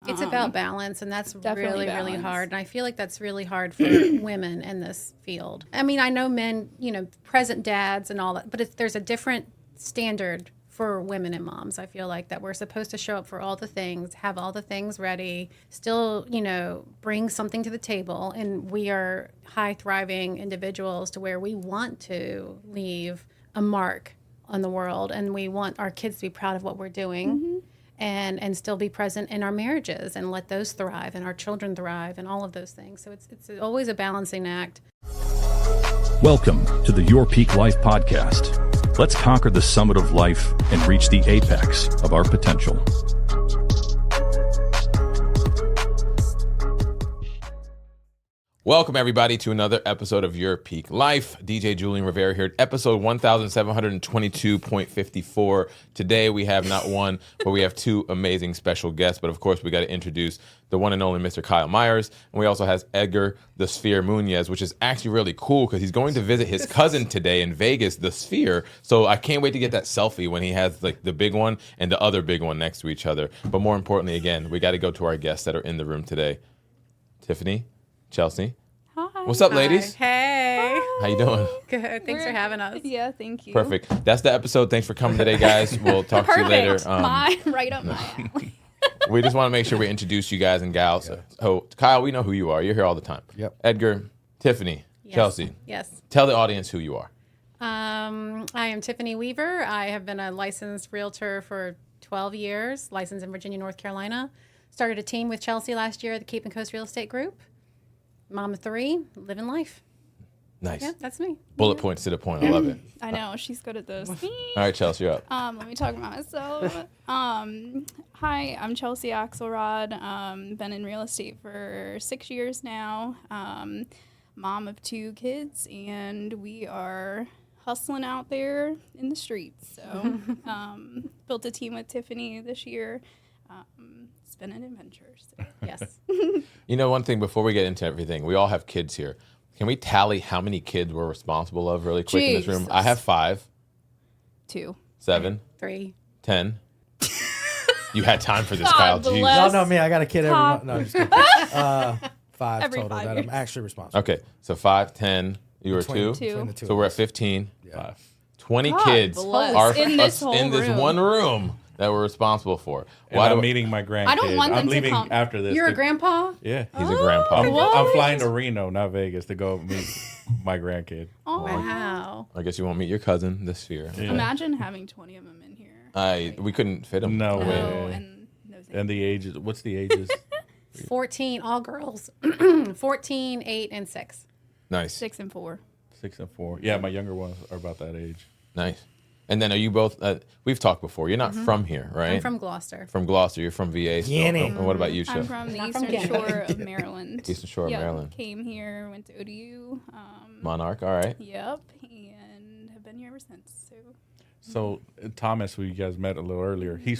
It's about balance, and that's Definitely really balance. hard. And I feel like that's really hard for women in this field. I mean, I know men, present dads and all that, but there's a different standard for women and moms. I feel like that we're supposed to show up for all the things, have all the things ready, still, bring something to the table. And we are high thriving individuals to where we want to leave a mark on the world, and we want our kids to be proud of what we're doing. And still be present in our marriages and let those thrive and our children thrive and all of those things. So it's always a balancing act. Welcome to the Your Peak Life podcast. Let's conquer the summit of life and reach the apex of our potential. Welcome, everybody, to another episode of Your Peak Life. DJ Julian Rivera here at episode 1722.54. Today, we have not one, but we have two amazing special guests. But, of course, we got to introduce the one and only Mr. Kyle Myers. And we also have Edgar the Sphere Munoz, which is actually really cool because he's going to visit his cousin today in Vegas, the Sphere. So I can't wait to get that selfie when he has like the big one and the other big one next to each other. But more importantly, again, we got to go to our guests that are in the room today. Tiffany, Chelsea. Hi. What's up, ladies? Hey. How you doing? Good. Thanks for having us. Yeah, thank you. Perfect. That's the episode. Thanks for coming today, guys. We'll talk to you later. Right up my alley. We just want to make sure we introduce you guys and gals. So, Kyle, we know who you are. You're here all the time. Yep. Edgar, Tiffany, Yes. Chelsea. Yes. Tell the audience who you are. I am Tiffany Weaver. I have been a licensed realtor for 12 years, licensed in Virginia, North Carolina. Started a team with Chelsea last year at the Cape and Coast Real Estate Group. Mom of 3, living life. Nice. Yeah, that's me. Bullet points to the point. I love it. I know, she's good at this. All right, Chelsea, you're up. Let me talk about myself. Hi, I'm Chelsea Axelrod. Been in real estate for 6 years now. Mom of 2 kids, and we are hustling out there in the streets. So, built a team with Tiffany this year. It's been an adventure. So. Yes. You know, one thing before we get into everything, we all have kids here. Can we tally how many kids we're responsible of really quick in this room? Jesus. I have 5, 2. 7, 3. 10. You had time for this, God Kyle. bless. Jeez. No, me. I got a kid every Pop. month. No, I'm just kidding. 5 Every total 5 that years. I'm actually responsible. Okay, so 5, 10. You were 2? Between the two So of we're us. at 15. Yeah. 20 God kids bless. are In this whole in this room. one room that we're responsible for. And I'm meeting my grandkids. I don't want them I'm to leaving come. after this. You're a grandpa? Yeah. He's a grandpa. I'm flying to Reno, not Vegas, to go meet my grandkid. Oh, Wow. I guess you won't meet your cousin this year. Yeah. Imagine having 20 of them in here. We couldn't fit him. No No, way. and no thank And the ages, what's the ages? 14, all girls. 14, 8, and 6. Nice. 6 and 4. 6 and 4. Yeah, my younger ones are about that age. Nice. And then are you both, we've talked before, you're not from here, right? I'm from Gloucester. From Gloucester, you're from VA still. Guinea. And what about you, I'm Chef? from the Not from Eastern Canada. Shore of Maryland. Eastern Shore of Yep, Maryland. Came here, went to ODU. Monarch, all right. Yep, and have been here ever since. So Thomas, who you guys met a little earlier, he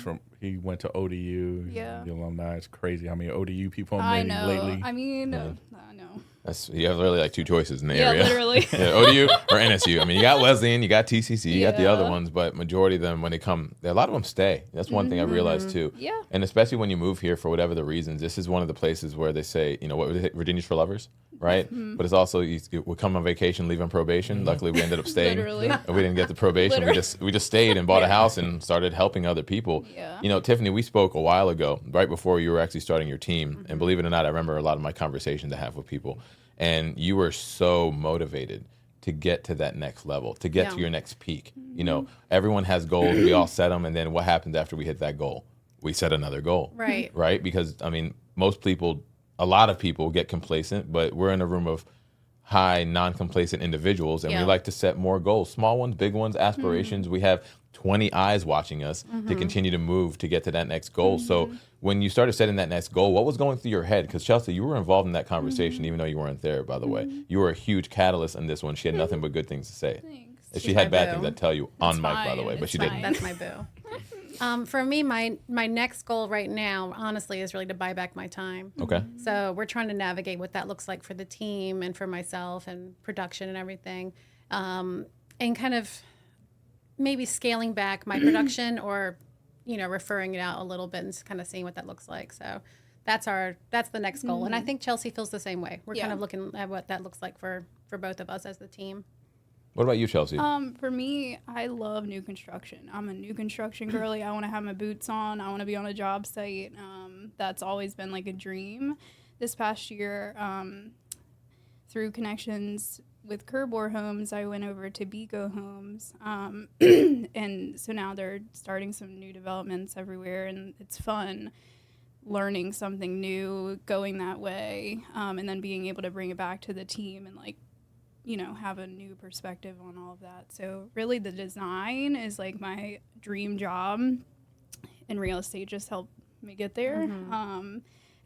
went to ODU. Yeah. The alumni. It's crazy how many ODU people I I'm meeting know. lately. I mean, I know. You have really like 2 choices in the Yeah, area. literally. Yeah, ODU or NSU. I mean, you got Wesleyan, you got TCC, you got the other Yeah. ones, but majority of them, when they come, a lot of them stay. That's one thing I realized too. Yeah. And especially when you move here for whatever the reasons, this is one of the places where they say, what was it, Virginia's for lovers, right? But it's also, we come on vacation, leave on probation. Luckily, we ended up staying. Literally. And we didn't get the probation. We just stayed and bought a house and started helping other people. Yeah. Tiffany, we spoke a while ago, right before you were actually starting your team. And believe it or not, I remember a lot of my conversations I have with people. And you were so motivated to get to that next level, to get to your next peak. Everyone has goals. We all set them. And then what happens after we hit that goal? We set another goal. Right. Right? Because, most people, a lot of people get complacent, but we're in a room of high, non-complacent individuals, and we like to set more goals, small ones, big ones, aspirations. We have 20 eyes watching us to continue to move to get to that next goal. So when you started setting that next goal, what was going through your head? Because Chelsea, you were involved in that conversation, even though you weren't there, by the way. You were a huge catalyst in this one. She had nothing but good things to say. Thanks. And she She's had my bad boo. things that tell you on It's mic, by the fine. way, but It's she fine. didn't. That's my boo. For me, my next goal right now, honestly, is really to buy back my time. Okay. So we're trying to navigate what that looks like for the team and for myself and production and everything, and kind of maybe scaling back my production or, referring it out a little bit and kind of seeing what that looks like. So that's the next goal. And I think Chelsea feels the same way. We're kind of looking at what that looks like for both of us as the team. What about you, Chelsea? For me, I love new construction. I'm a new construction girly. I want to have my boots on. I want to be on a job site. That's always been like a dream. This past year, through connections with Kerbor Homes, I went over to Bico Homes. And so now they're starting some new developments everywhere, and it's fun learning something new, going that way, and then being able to bring it back to the team and like, you know, have a new perspective on all of that. So really the design is like my dream job, and real estate just helped me get there.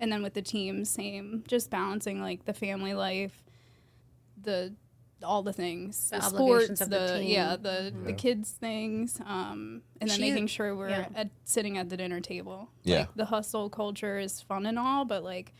And then with the team, same, just balancing like the family life, all the things, the obligations sports, of the team. the kids things, and then making sure we're sitting at the dinner table. Yeah. Like, the hustle culture is fun and all, but like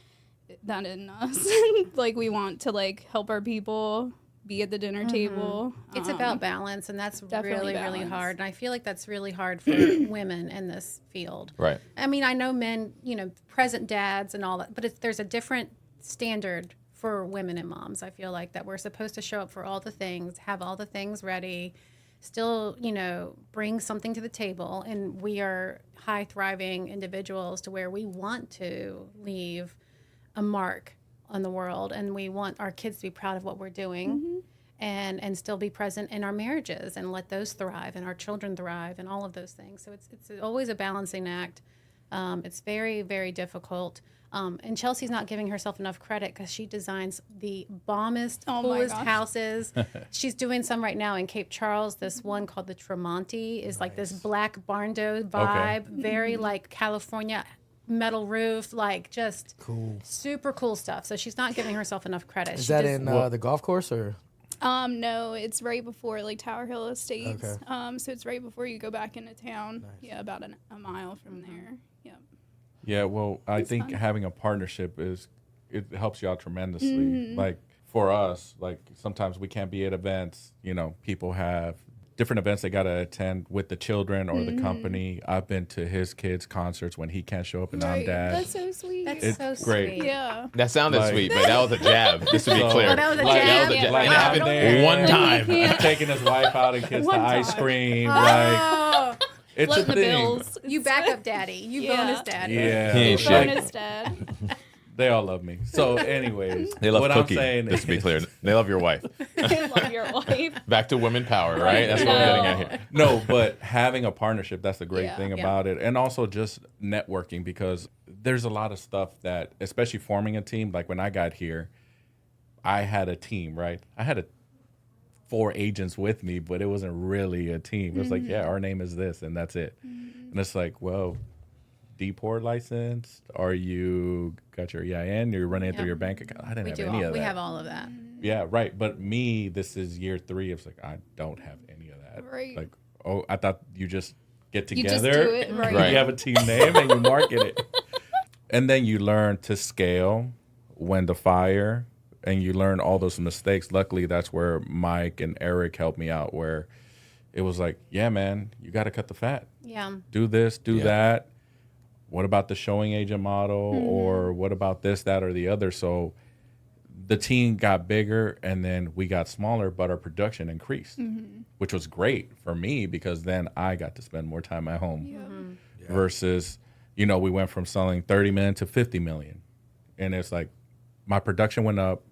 that isn't us. Like, we want to like help our people be at the dinner table. It's about balance, and that's really balance. hard. And I feel like that's really hard for women in this field. Right. I mean, I know men, you know, present dads and all that, but there's a different standard for women and moms. I feel like that we're supposed to show up for all the things, have all the things ready, still, you know, bring something to the table. And we are high thriving individuals to where we want to leave a mark on the world, and we want our kids to be proud of what we're doing, and still be present in our marriages and let those thrive and our children thrive and all of those things. So it's always a balancing act. It's very, very difficult. And Chelsea's not giving herself enough credit because she designs the bombest, coolest houses. She's doing some right now in Cape Charles. This one called the Tremonti is like this black barn dough vibe, very like California metal roof, like just Cool. super cool stuff. So she's not giving herself enough credit. Is that in the golf course or? No, it's right before like Tower Hill Estates. Okay. So it's right before you go back into town. Yeah, about a mile from there. Yep. Yeah, well, I think having a partnership it helps you out tremendously. Like for us, like sometimes we can't be at events. You know, people have different events they got to attend with the children or the company. I've been to his kids' concerts when he can't show up and I'm dad. That's so sweet. That's so great. sweet. Yeah. That sounded Like- sweet, but that was a jab. Just to be clear. Oh, that was a Like, jab? That was a jab. Like, It I've happened been there. one time. Yeah. Taking his wife out and kids to One ice time. cream. Like, Oh, it's a Floating the thing. bills. you back up daddy. You Yeah. bonus daddy. Yeah. He ain't shit. Bonus dad. They all love me. So, anyways, They love what Cookie, I'm saying just to be is- clear. They love your wife. I love your wife. Back to women power, right? That's what I'm getting at here. No, but having a partnership, that's the great Yeah. thing about it. And also just networking, because there's a lot of stuff that, especially forming a team, like when I got here, I had a team, right? I had 4 agents with me, but it wasn't really a team. It was like, yeah, our name is this, and that's it. And it's like, well, D-Port licensed? Are you got your EIN? You're running it through your bank account? I didn't have any of that. We have all of that. Yeah, right. But me, this is year 3. It's like, I don't have any of that. Right. Like, oh, I thought you just get You together. just do it, right? Right. You have a team name and you market it. And then you learn to scale, when to fire, and you learn all those mistakes. Luckily, that's where Mike and Eric helped me out, where it was like, yeah, man, you got to cut the fat. Yeah. Do this, do that. What about the showing agent model? Or what about this, that, or the other? So the team got bigger and then we got smaller, but our production increased, which was great for me because then I got to spend more time at home versus, you know, we went from selling 30 million to 50 million. And it's like my production went up,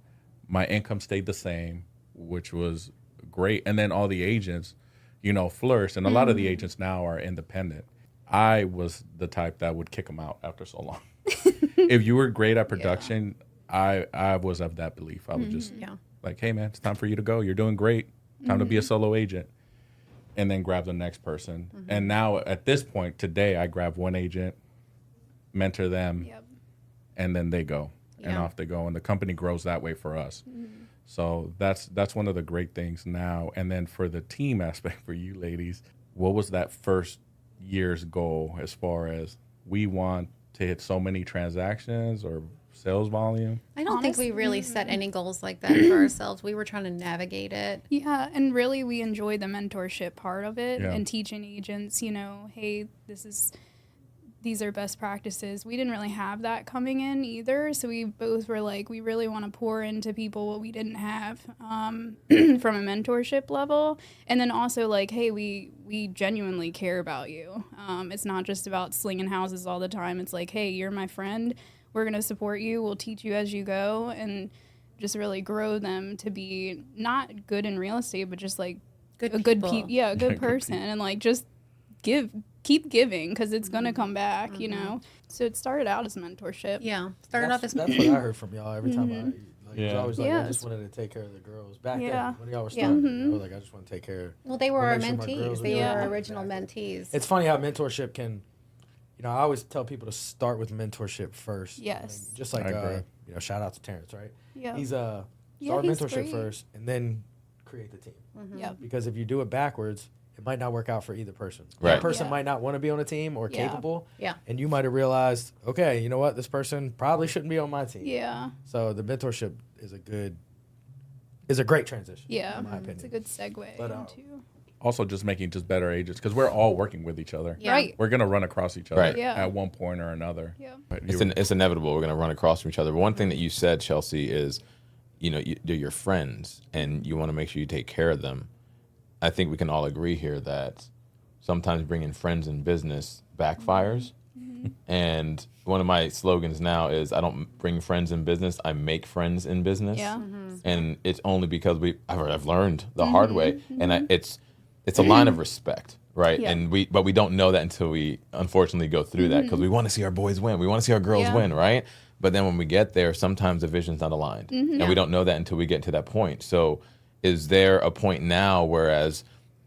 my income stayed the same, which was great. And then all the agents, you know, flourished. And a lot of the agents now are independent. I was the type that would kick them out after so long. If you were great at production, I was of that belief. I would just like, hey, man, it's time for you to go. You're doing great. Time to be a solo agent. And then grab the next person. And now at this point, today, I grab one agent, mentor them, and then they go. And off they go. And the company grows that way for us. So that's one of the great things now. And then for the team aspect for you ladies, what was that first year's goal as far as we want to hit so many transactions or sales volume? I don't think we really set any goals like that for ourselves. We were trying to navigate it. Yeah, and really we enjoy the mentorship part of it Yeah. and teaching agents, you know, hey, this is these are best practices. We didn't really have that coming in either. So we both were like, we really want to pour into people what we didn't have from a mentorship level. And then also like, hey, we genuinely care about you. It's not just about slinging houses all the time. It's like, hey, you're my friend. We're going to support you. We'll teach you as you go, and just really grow them to be not good in real estate, but just like a good person. And like, just keep giving, because it's going to come back, you know? So it started out as mentorship. Yeah. Started off as That's what I heard from y'all every time it was always like, I just wanted to take care of the girls. Back then, when y'all were starting, I was like, I just want to take care. Well, they were our make sure my mentees. girls They were were our good. original mentees. It's funny how mentorship can, I always tell people to start with mentorship first. Yes. Just like, shout out to Terrence, right? Yeah. He's start he's mentorship great. first and then create the team. Yep. Because if you do it backwards, it might not work out for either person. Right. That person might not want to be on a team or capable. Yeah. And you might have realized, okay, you know what? This person probably shouldn't be on my team. Yeah. So the mentorship is a great transition. Yeah. In my opinion. It's a good segue But, into. Also, just making just better agents, because we're all working with each other. Yeah. Right. We're gonna run across each other Right. Yeah. at one point or another. Yeah. But It's inevitable. We're going to run across from each other. But one thing that you said, Chelsea, is, they're your friends, and you want to make sure you take care of them. I think we can all agree here that sometimes bringing friends in business backfires. And one of my slogans now is, I don't bring friends in business, I make friends in business. Yeah. And it's only because I've learned the hard way, and it's a line of respect, right? Yeah. And we don't know that until we unfortunately go through that, because we want to see our boys win, we want to see our girls win, right? But then when we get there, sometimes the vision's not aligned, and we don't know that until we get to that point. So, is there a point now, whereas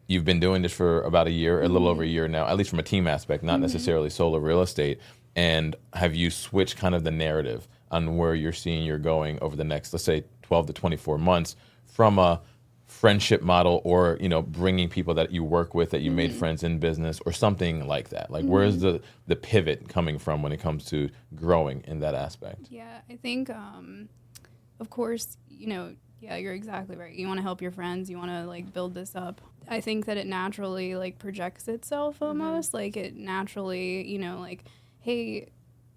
you've been doing this for about a year, a little over a year now, at least from a team aspect, not necessarily solo real estate, and have you switched kind of the narrative on where you're seeing you're going over the next, let's say, 12 to 24 months from a friendship model, or bringing people that you work with that you made friends in business, or something like that? Like, where's the pivot coming from when it comes to growing in that aspect? Yeah, I think, of course, yeah, you're exactly right. You want to help your friends. You want to like build this up. I think that it naturally like projects itself almost. Like it naturally, like, hey,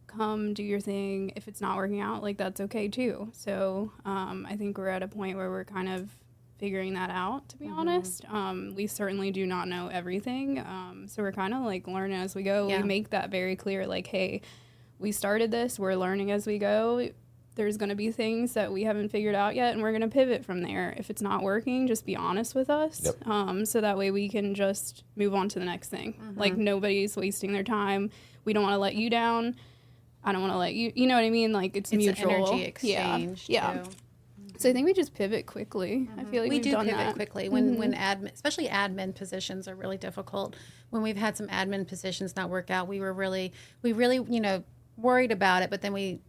come do your thing. If it's not working out, like that's okay too. So I think we're at a point where we're kind of figuring that out, to be honest. We certainly do not know everything. So we're kind of like learning as we go. Yeah. We make that very clear. Like, hey, we started this. We're learning as we go. There's going to be things that we haven't figured out yet, and we're going to pivot from there. If it's not working, just be honest with us. Yep. So that way we can just move on to the next thing. Like, nobody's wasting their time. We don't want to let you down. I don't want to let you, you know what I mean? Like, it's mutual. An energy exchange. Yeah. Too. So I think we just pivot quickly. I feel like We we've do done pivot that quickly when admin, especially admin positions, are really difficult. When we've had some admin positions not work out, we really, worried about it, but then we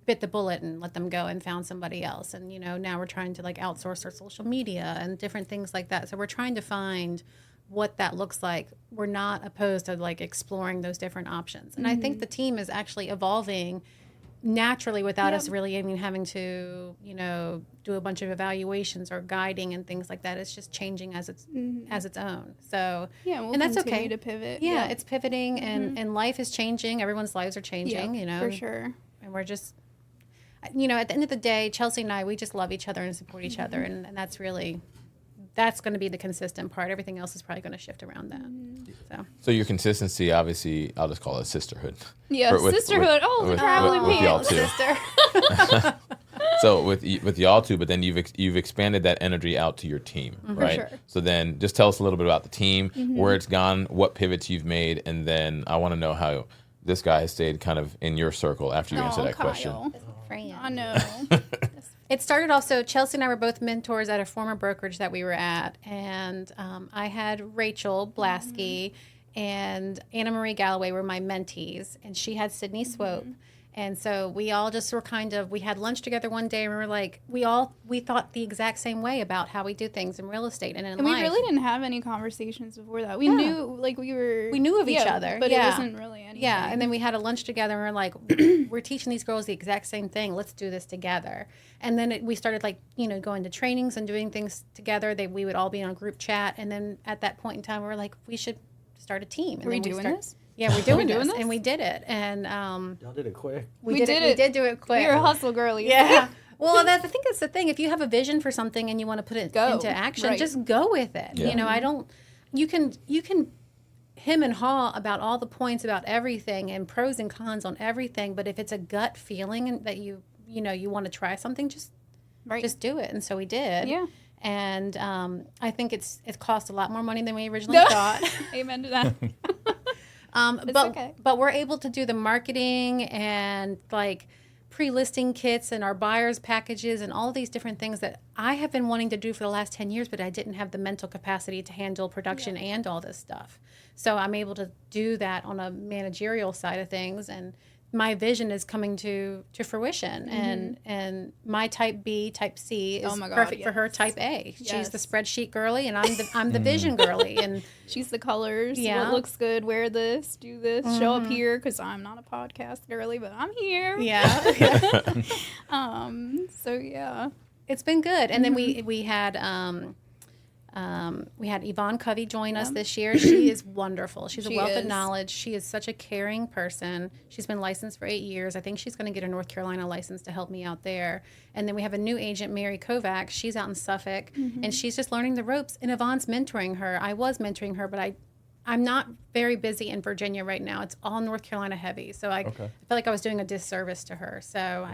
bit the bullet and let them go and found somebody else. And, now we're trying to like outsource our social media and different things like that. So we're trying to find what that looks like. We're not opposed to like exploring those different options. And I think the team is actually evolving naturally without us really even having to, do a bunch of evaluations or guiding and things like that. It's just changing as its own. So we'll and that's continue okay to pivot. Yeah, it's pivoting and life is changing. Everyone's lives are changing, for sure. And we're just, at the end of the day, Chelsea and I, we just love each other and support each other. And that's going to be the consistent part. Everything else is probably going to shift around that. So your consistency, obviously, I'll just call it sisterhood. Yeah, sisterhood. With traveling y'all too. Sister. So with y'all too, but then you've expanded that energy out to your team, right? sure. So then just tell us a little bit about the team, where it's gone, what pivots you've made, and then I want to know how this guy has stayed kind of in your circle after you answer that question. I know. It started off, so Chelsea and I were both mentors at a former brokerage that we were at. And I had Rachel Blasky and Anna Marie Galloway were my mentees. And she had Sydney Swope. And so we all just were we had lunch together one day and we were like, we thought the exact same way about how we do things in real estate and in life. We really didn't have any conversations before that. We knew, like we knew of each other. But it wasn't really anything. Yeah, and then we had a lunch together and we were like, we're teaching these girls the exact same thing. Let's do this together. And then we started going to trainings and doing things together. We would all be on a group chat. And then at that point in time, we were like, we should start a team. And Are we then doing this? Yeah, we're doing this, and we did it, and y'all did it quick. We did do it quick. You're a hustle girlie. Yeah. Well, I think that's the thing. If you have a vision for something and you want to put it into action, just go with it. Yeah. You know, you can hem and haw about all the points about everything and pros and cons on everything, but if it's a gut feeling that you want to try something, just do it. And so we did. Yeah. And I think it cost a lot more money than we originally thought. Amen to that. But we're able to do the marketing and like pre-listing kits and our buyers packages and all these different things that I have been wanting to do for the last 10 years, but I didn't have the mental capacity to handle production and all this stuff. So I'm able to do that on a managerial side of things, and my vision is coming to fruition. And my type B, type C is perfect for her type A. She's the spreadsheet girly, and I'm the vision girly. And she's the colors. Yeah. What looks good? Wear this. Do this. Show up here, because I'm not a podcast girly, but I'm here. Yeah. So yeah, it's been good. And then we had Yvonne Covey join us this year. She is wonderful. She's a wealth of knowledge. She is such a caring person. She's been licensed for 8 years. I think she's going to get a North Carolina license to help me out there. And then we have a new agent, Mary Kovac. She's out in Suffolk, and she's just learning the ropes. And Yvonne's mentoring her. I was mentoring her, but I'm not very busy in Virginia right now. It's all North Carolina heavy. So I feel like I was doing a disservice to her. So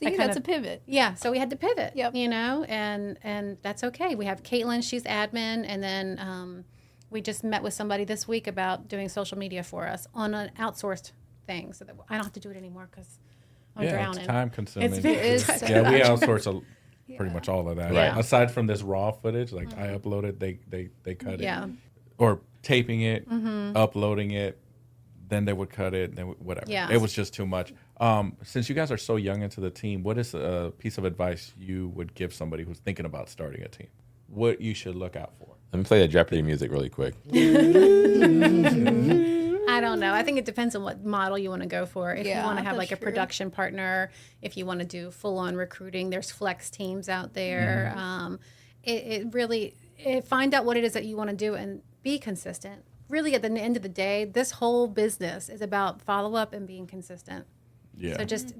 you had to pivot. Yeah, so we had to pivot. Yep. You know, and that's okay. We have Caitlin, she's admin, and then we just met with somebody this week about doing social media for us on an outsourced thing, so that I don't have to do it anymore because I'm drowning. It's time consuming. We outsource pretty much all of that. Right. Aside from this raw footage, like I upload it, they cut it. Yeah. Or taping it, uploading it, then they would cut it, then whatever. Yeah. It was just too much. Since you guys are so young into the team, what is a piece of advice you would give somebody who's thinking about starting a team? What you should look out for? Let me play the Jeopardy music really quick. I don't know. I think it depends on what model you want to go for. If you want to have like a production partner, if you want to do full-on recruiting, there's flex teams out there. Find out what it is that you want to do and be consistent. Really, at the end of the day, this whole business is about follow-up and being consistent. Yeah. So just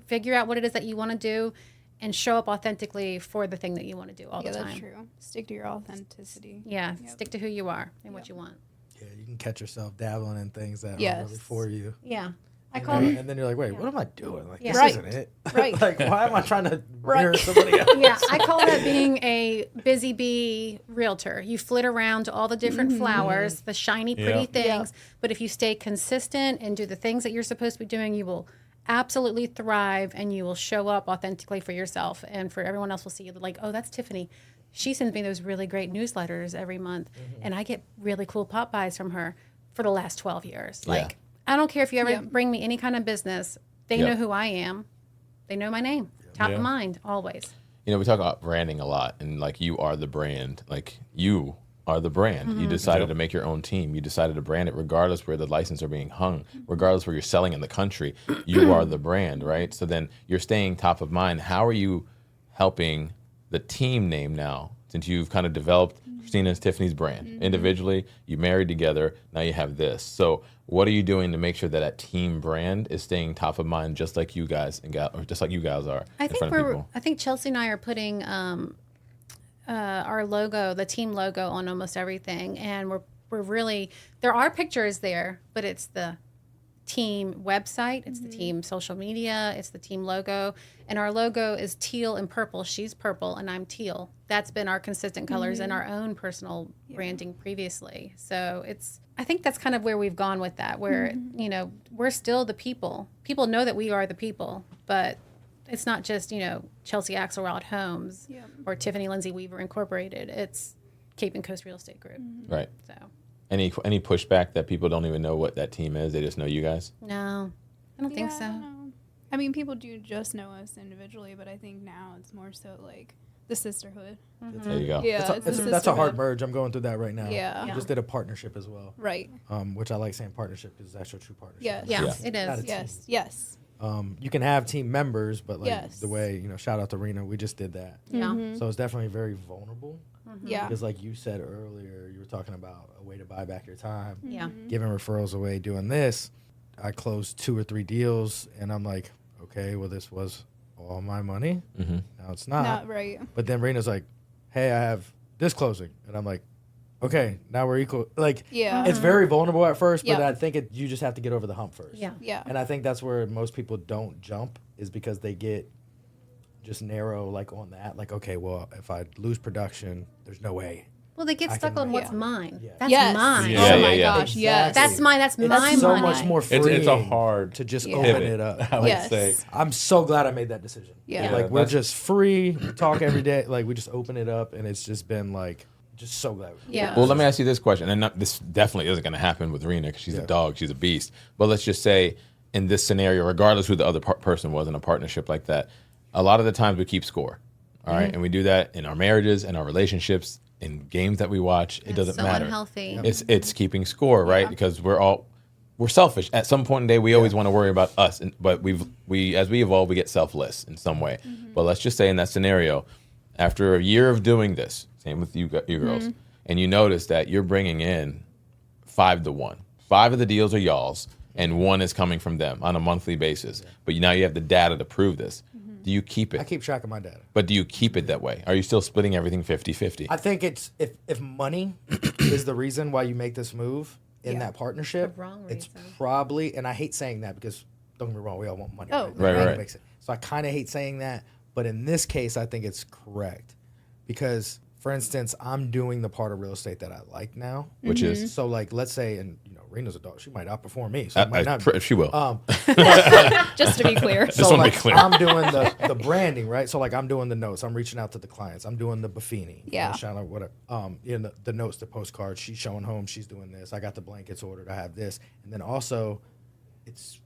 figure out what it is that you want to do and show up authentically for the thing that you want to do all the time. That's true. Stick to your authenticity. Yeah, stick to who you are and what you want. Yeah, you can catch yourself dabbling in things that aren't really for you. Yeah. And then you're like, wait, what am I doing? Like, this isn't it. Right. Like, why am I trying to mirror somebody else? Yeah, I call that being a busy bee realtor. You flit around to all the different flowers, the shiny, pretty things. But if you stay consistent and do the things that you're supposed to be doing, you will absolutely thrive, and you will show up authentically for yourself, and for everyone else will see you like, oh, that's Tiffany. She sends me those really great newsletters every month, and I get really cool pop buys from her for the last 12 years. Like, I don't care if you ever bring me any kind of business. They know who I am. They know my name. Top of mind, always. You know, we talk about branding a lot, and like, you are the brand. Like, you are the brand. You decided to make your own team. You decided to brand it regardless where the licenses are being hung, regardless where you're selling in the country. You are the brand, right? So then you're staying top of mind. How are you helping the team name now, since you've kind of developed Christina's Tiffany's brand individually, you married together, now you have this. So what are you doing to make sure that team brand is staying top of mind, just like you guys or just like you guys are in front of people? I think Chelsea and I are putting our logo, the team logo, on almost everything, and we're really, there are pictures there, but it's the team website, it's the team social media, it's the team logo, and our logo is teal and purple. She's purple and I'm teal. That's been our consistent colors in our own personal branding previously. So I think that's kind of where we've gone with that, where you know, we're still the people. People know that we are the people, but it's not just, you know, Chelsea Axelrod Homes or Tiffany Lindsay Weaver Incorporated. It's Cape and Coast Real Estate Group. Right. So any pushback that people don't even know what that team is? They just know you guys? no, I don't think so. I mean, people do just know us individually, but I think now it's more so like the sisterhood. There you go. Yeah, That's a hard merge. I'm going through that right now. Yeah. We just did a partnership as well. Right. Which I like saying partnership because it's actually a true partnership. Yes. Yes, Yeah. it Not a is. team. Yes. You can have team members, but like Yes. the way, shout out to Rena, we just did that. Yeah. So it's definitely very vulnerable. Yeah. Because like you said earlier, you were talking about a way to buy back your time. Yeah. Giving referrals away, doing this. I closed 2 or 3 deals, and I'm like, okay, well, this was all my money. Now it's not. Not right. But then Rena's like, hey, I have this closing. And I'm like, okay, now we're equal. Like, Yeah. it's very vulnerable at first, but Yep. I think you just have to get over the hump first. Yeah. Yeah. And I think that's where most people don't jump, is because they get just narrow, like, on that. Like, okay, well, if I lose production, there's no way. Well, they get I stuck can on make what's it. mine. Yeah. That's Yes. mine. Yeah, Oh yeah, my yeah. gosh. Yes. That's mine. That's It's my so money. much more It's freeing a hard to just Yeah. open pivot, it up. I would Yes. say. I'm so glad I made that decision. Yeah. Like, we're that's- just free. We talk every day. Like, we just open it up, and it's just been, like, just so glad. Yeah. Well, let me ask you this question, and this definitely isn't going to happen with Rena because she's a dog, she's a beast. But let's just say in this scenario, regardless who the other person was in a partnership like that, a lot of the times we keep score, all right? And we do that in our marriages, in our relationships, in games that we watch. It doesn't so matter. unhealthy. It's keeping score, right? Because we're selfish. At some point in the day, we always want to worry about us, but as we evolve, we get selfless in some way. But let's just say in that scenario, after a year of doing this, same with you girls, and you notice that you're bringing in 5 to 1. 5 of the deals are y'all's, and 1 is coming from them on a monthly basis. But now you have the data to prove this. Do you keep it? I keep track of my data. But do you keep it that way? Are you still splitting everything 50-50? I think it's if money is the reason why you make this move in that partnership, The wrong it's reason. probably, and I hate saying that because don't get me wrong, we all want money. Oh. Right, Money right. makes it. So I kind of hate saying that, but in this case, I think it's correct because, for instance, I'm doing the part of real estate that I like now, Which is? so like let's say, and Rena's a dog, she might outperform me, so it might not. She will. Just to be clear. Just wanna be like, clear. I'm doing the branding, right? So like I'm doing the notes. I'm reaching out to the clients. I'm doing the Buffini. Yeah. Shout out whatever. The notes, the postcards. She's showing home. She's doing this. I got the blankets ordered. I have this. And then also, it's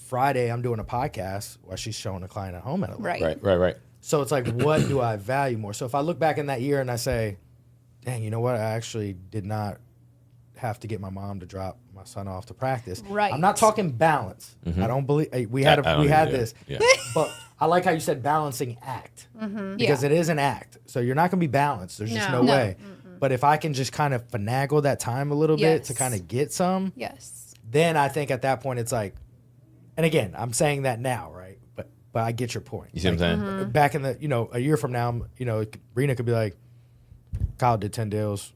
Friday. I'm doing a podcast while she's showing a client at home at 11. Right. So it's like, what do I value more? So if I look back in that year and I say, dang, you know what? I actually did not have to get my mom to drop my son off to practice. Right. I'm not talking balance. I don't believe we had this. Yeah. But I like how you said balancing act because it is an act. So you're not going to be balanced. There's just no No. way. But if I can just kind of finagle that time a little bit to Yes. kind of get some, Yes. then I think at that point it's like, and again, I'm saying that now, right? But I get your point. You see what I'm saying? Back in the, a year from now, Rena could be like, Kyle did 10 deals.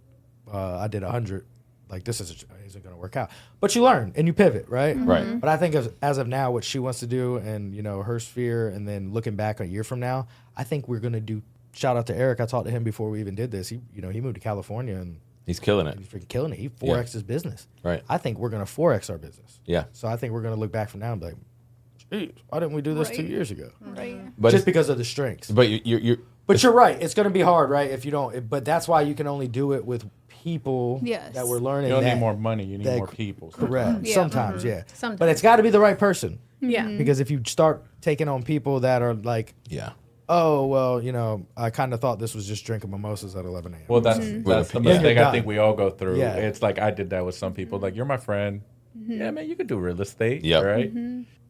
I did 100. Like, this isn't going to work out. But you learn and you pivot, right? Right. But I think as of now, what she wants to do and, her sphere, and then looking back a year from now, I think we're going to do, shout out to Eric. I talked to him before we even did this. He moved to California and He's killing it. he's freaking killing it. He 4X'd his business. Right. I think we're going to 4X our business. Yeah. So I think we're going to look back from now and be like, geez, why didn't we do this 2 Right. years ago? Right. But Just because of the strengths. but you're But you're right. It's going to be hard, right? If you don't. But that's why you can only do it with people Yes. that we're learning. You don't that, need more money. You need that- more people. Correct. Yeah. Sometimes, yeah. Sometimes. But it's got to be the right person. Yeah. Because if you start taking on people that are like, yeah. oh, well, I kind of thought this was just drinking mimosas at 11 a.m. Well, that's With the a- mistake Yeah. I think we all go through. Yeah. It's like I did that with some people. Like, you're my friend. Yeah, man, you could do real estate. Yep. Right?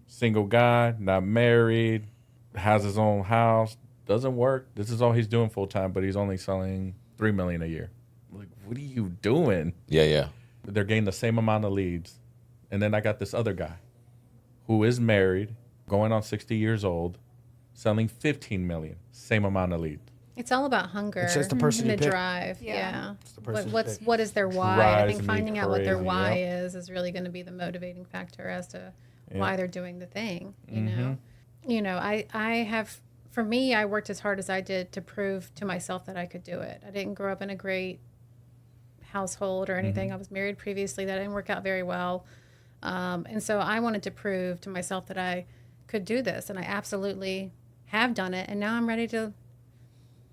Single guy, not married, has his own house, doesn't work. This is all he's doing full time, but he's only selling $3 million a year. Like, what are you doing? Yeah. They're getting the same amount of leads. And then I got this other guy who is married, going on 60 years old, selling 15 million, same amount of leads. It's all about hunger. It's just the person and you the pick. drive. Yeah. Yeah. the person you pick. What is their why? I Drives think me finding out what their crazy, why yep. is really going to be the motivating factor as to Yeah. why they're doing the thing. You know, I have, for me, I worked as hard as I did to prove to myself that I could do it. I didn't grow up in a great household or anything. I was married previously. That didn't work out very well. And so I wanted to prove to myself that I could do this. And I absolutely have done it. And now I'm ready to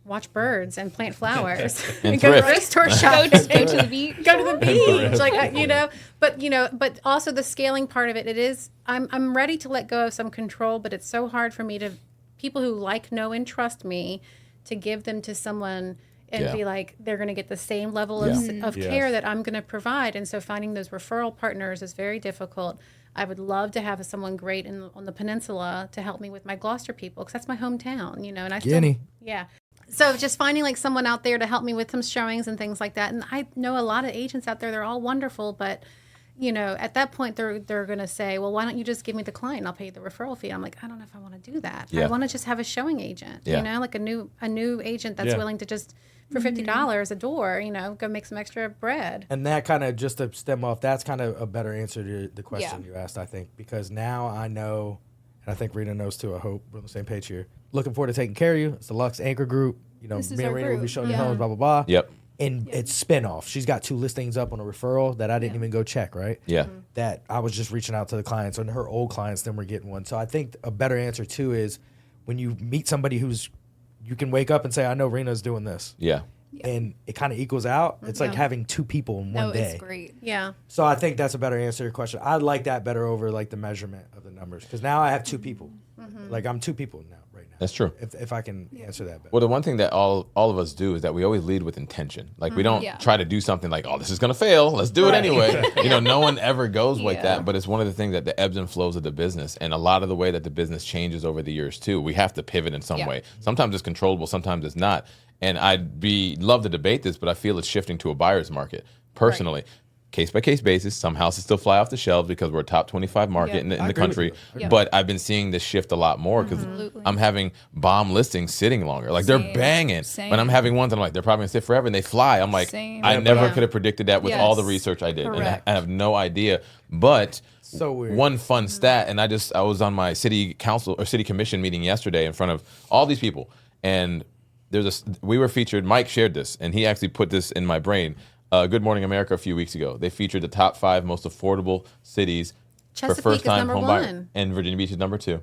watch birds and plant flowers And go to the thrift. thrift store Go shopping. to the beach. Go to the beach, like but also the scaling part of it. It is I'm ready to let go of some control, but it's so hard for me to people who like, know, and trust me to give them to someone and Yeah. be like they're going to get the same level of Yes. care that I'm going to provide. And so finding those referral partners is very difficult. I would love to have someone great on the peninsula to help me with my Gloucester people, because that's my hometown, you know. And I Guinea. yeah. So just finding like someone out there to help me with some showings and things like that. And I know a lot of agents out there, they're all wonderful, but you know, at that point they're going to say, well, why don't you just give me the client and I'll pay you the referral fee? I'm like, I don't know if I want to do that. Yeah. I want to just have a showing agent, Yeah. you know, like a new agent that's willing to just for $50 a door, you know, go make some extra bread. And that kind of, just to stem off, that's kind of a better answer to the question you asked, I think, because now I know, and I think Rena knows too, I hope we're on the same page here. Looking forward to taking care of you. It's the Lux Anchor Group. You know, This is me and our Rena will be group. showing you homes, blah, blah, blah. Yep. And it's spin-off. She's got 2 listings up on a referral that I didn't even go check, right? Yeah. That I was just reaching out to the clients, and her old clients then were getting one. So I think a better answer too is when you meet somebody who's, you can wake up and say, I know Rena's doing this. Yeah. And it kind of equals out. It's like having 2 people in one No, day. it's great. Yeah. So I think that's a better answer to your question. I like that better over like the measurement of the numbers, because now I have 2 people. Like I'm 2 people now, right now. That's true. If I can answer that better. Well, the one thing that all of us do is that we always lead with intention. Like we don't Yeah. try to do something like, oh, this is gonna fail. Let's do it anyway. You know, no one ever goes like Yeah. that. But it's one of the things that the ebbs and flows of the business, and a lot of the way that the business changes over the years too. We have to pivot in some way. Sometimes it's controllable, sometimes it's not. And love to debate this, but I feel it's shifting to a buyer's market personally. Case by case basis, some houses still fly off the shelves because we're a top 25 market in the agree with country. you. But I've been seeing this shift a lot more because I'm having bomb listings sitting longer. Like they're banging, but I'm having ones that I'm like, they're probably gonna sit forever, and they fly. I'm like, Same. I never Yeah. could have predicted that with all the Yes. research I did, and Correct. I have no idea. But So weird. one fun stat, and I was on my city council or city commission meeting yesterday in front of all these people, and we were featured. Mike shared this, and he actually put this in my brain. Good Morning America a few weeks ago. They featured the top 5 most affordable cities for Chesapeake is first-time number home buyers, 1. and Virginia Beach is number 2.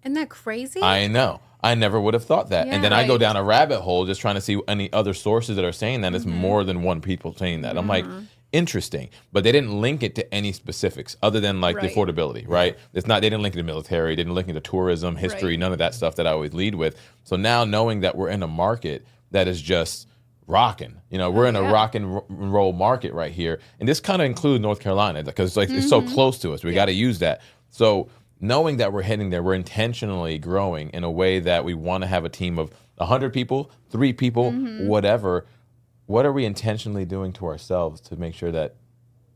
Isn't that crazy? I know. I never would have thought that. Yeah. And then I go Right. down a rabbit hole just trying to see any other sources that are saying that. It's more than one people saying that. I'm like, interesting. But they didn't link it to any specifics other than like the Right. affordability, right? It's not, they didn't link it to military, didn't link it to tourism, history, Right. none of that stuff that I always lead with. So now knowing that we're in a market that is just rocking, you know, we're in a rock and roll market right here. And this kind of includes North Carolina because like it's so close to us. We got to use that. So knowing that we're heading there, we're intentionally growing in a way that we want to have a team of 100 people, 3 people, whatever. What are we intentionally doing to ourselves to make sure that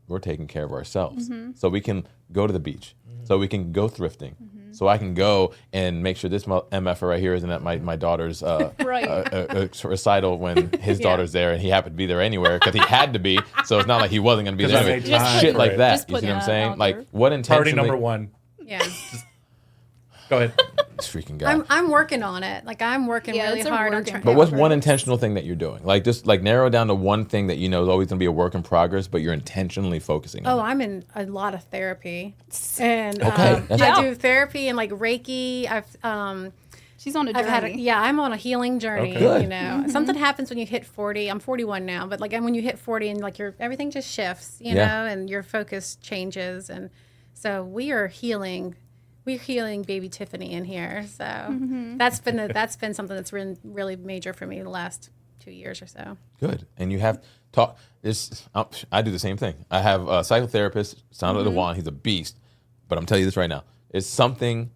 we're taking care of ourselves so we can go to the beach, so we can go thrifting, so I can go and make sure this MFer right here isn't at my daughter's recital when his daughter's there and he happened to be there anywhere because he had to be. So it's not like he wasn't going to be 'Cause there. I Anyway. made time Shit for like it. that. Just You see putting what I'm it saying? out Like there. what intentionally? Priority number 1. Yeah. Go ahead. This freaking guy. I'm working on it. Like I'm working Yeah, really it's a hard on work in trying. But what's progress. one intentional thing that you're doing? Like just like narrow down to one thing that you know is always going to be a work in progress, but you're intentionally focusing on. Oh, I'm in a lot of therapy, and Okay, that's- I do therapy and like Reiki. She's on a journey. I'm on a healing journey. Okay. Good. You know, something happens when you hit 40. I'm 41 now, but like when you hit 40 and like everything just shifts, you Yeah. know, and your focus changes, and so we are healing. We're healing baby Tiffany in here. So that's been something that's been really major for me the last 2 years or so. Good. And you have talk. This I do the same thing. I have a psychotherapist, Sandra DeWan. He's a beast. But I'm telling you this right now. It's something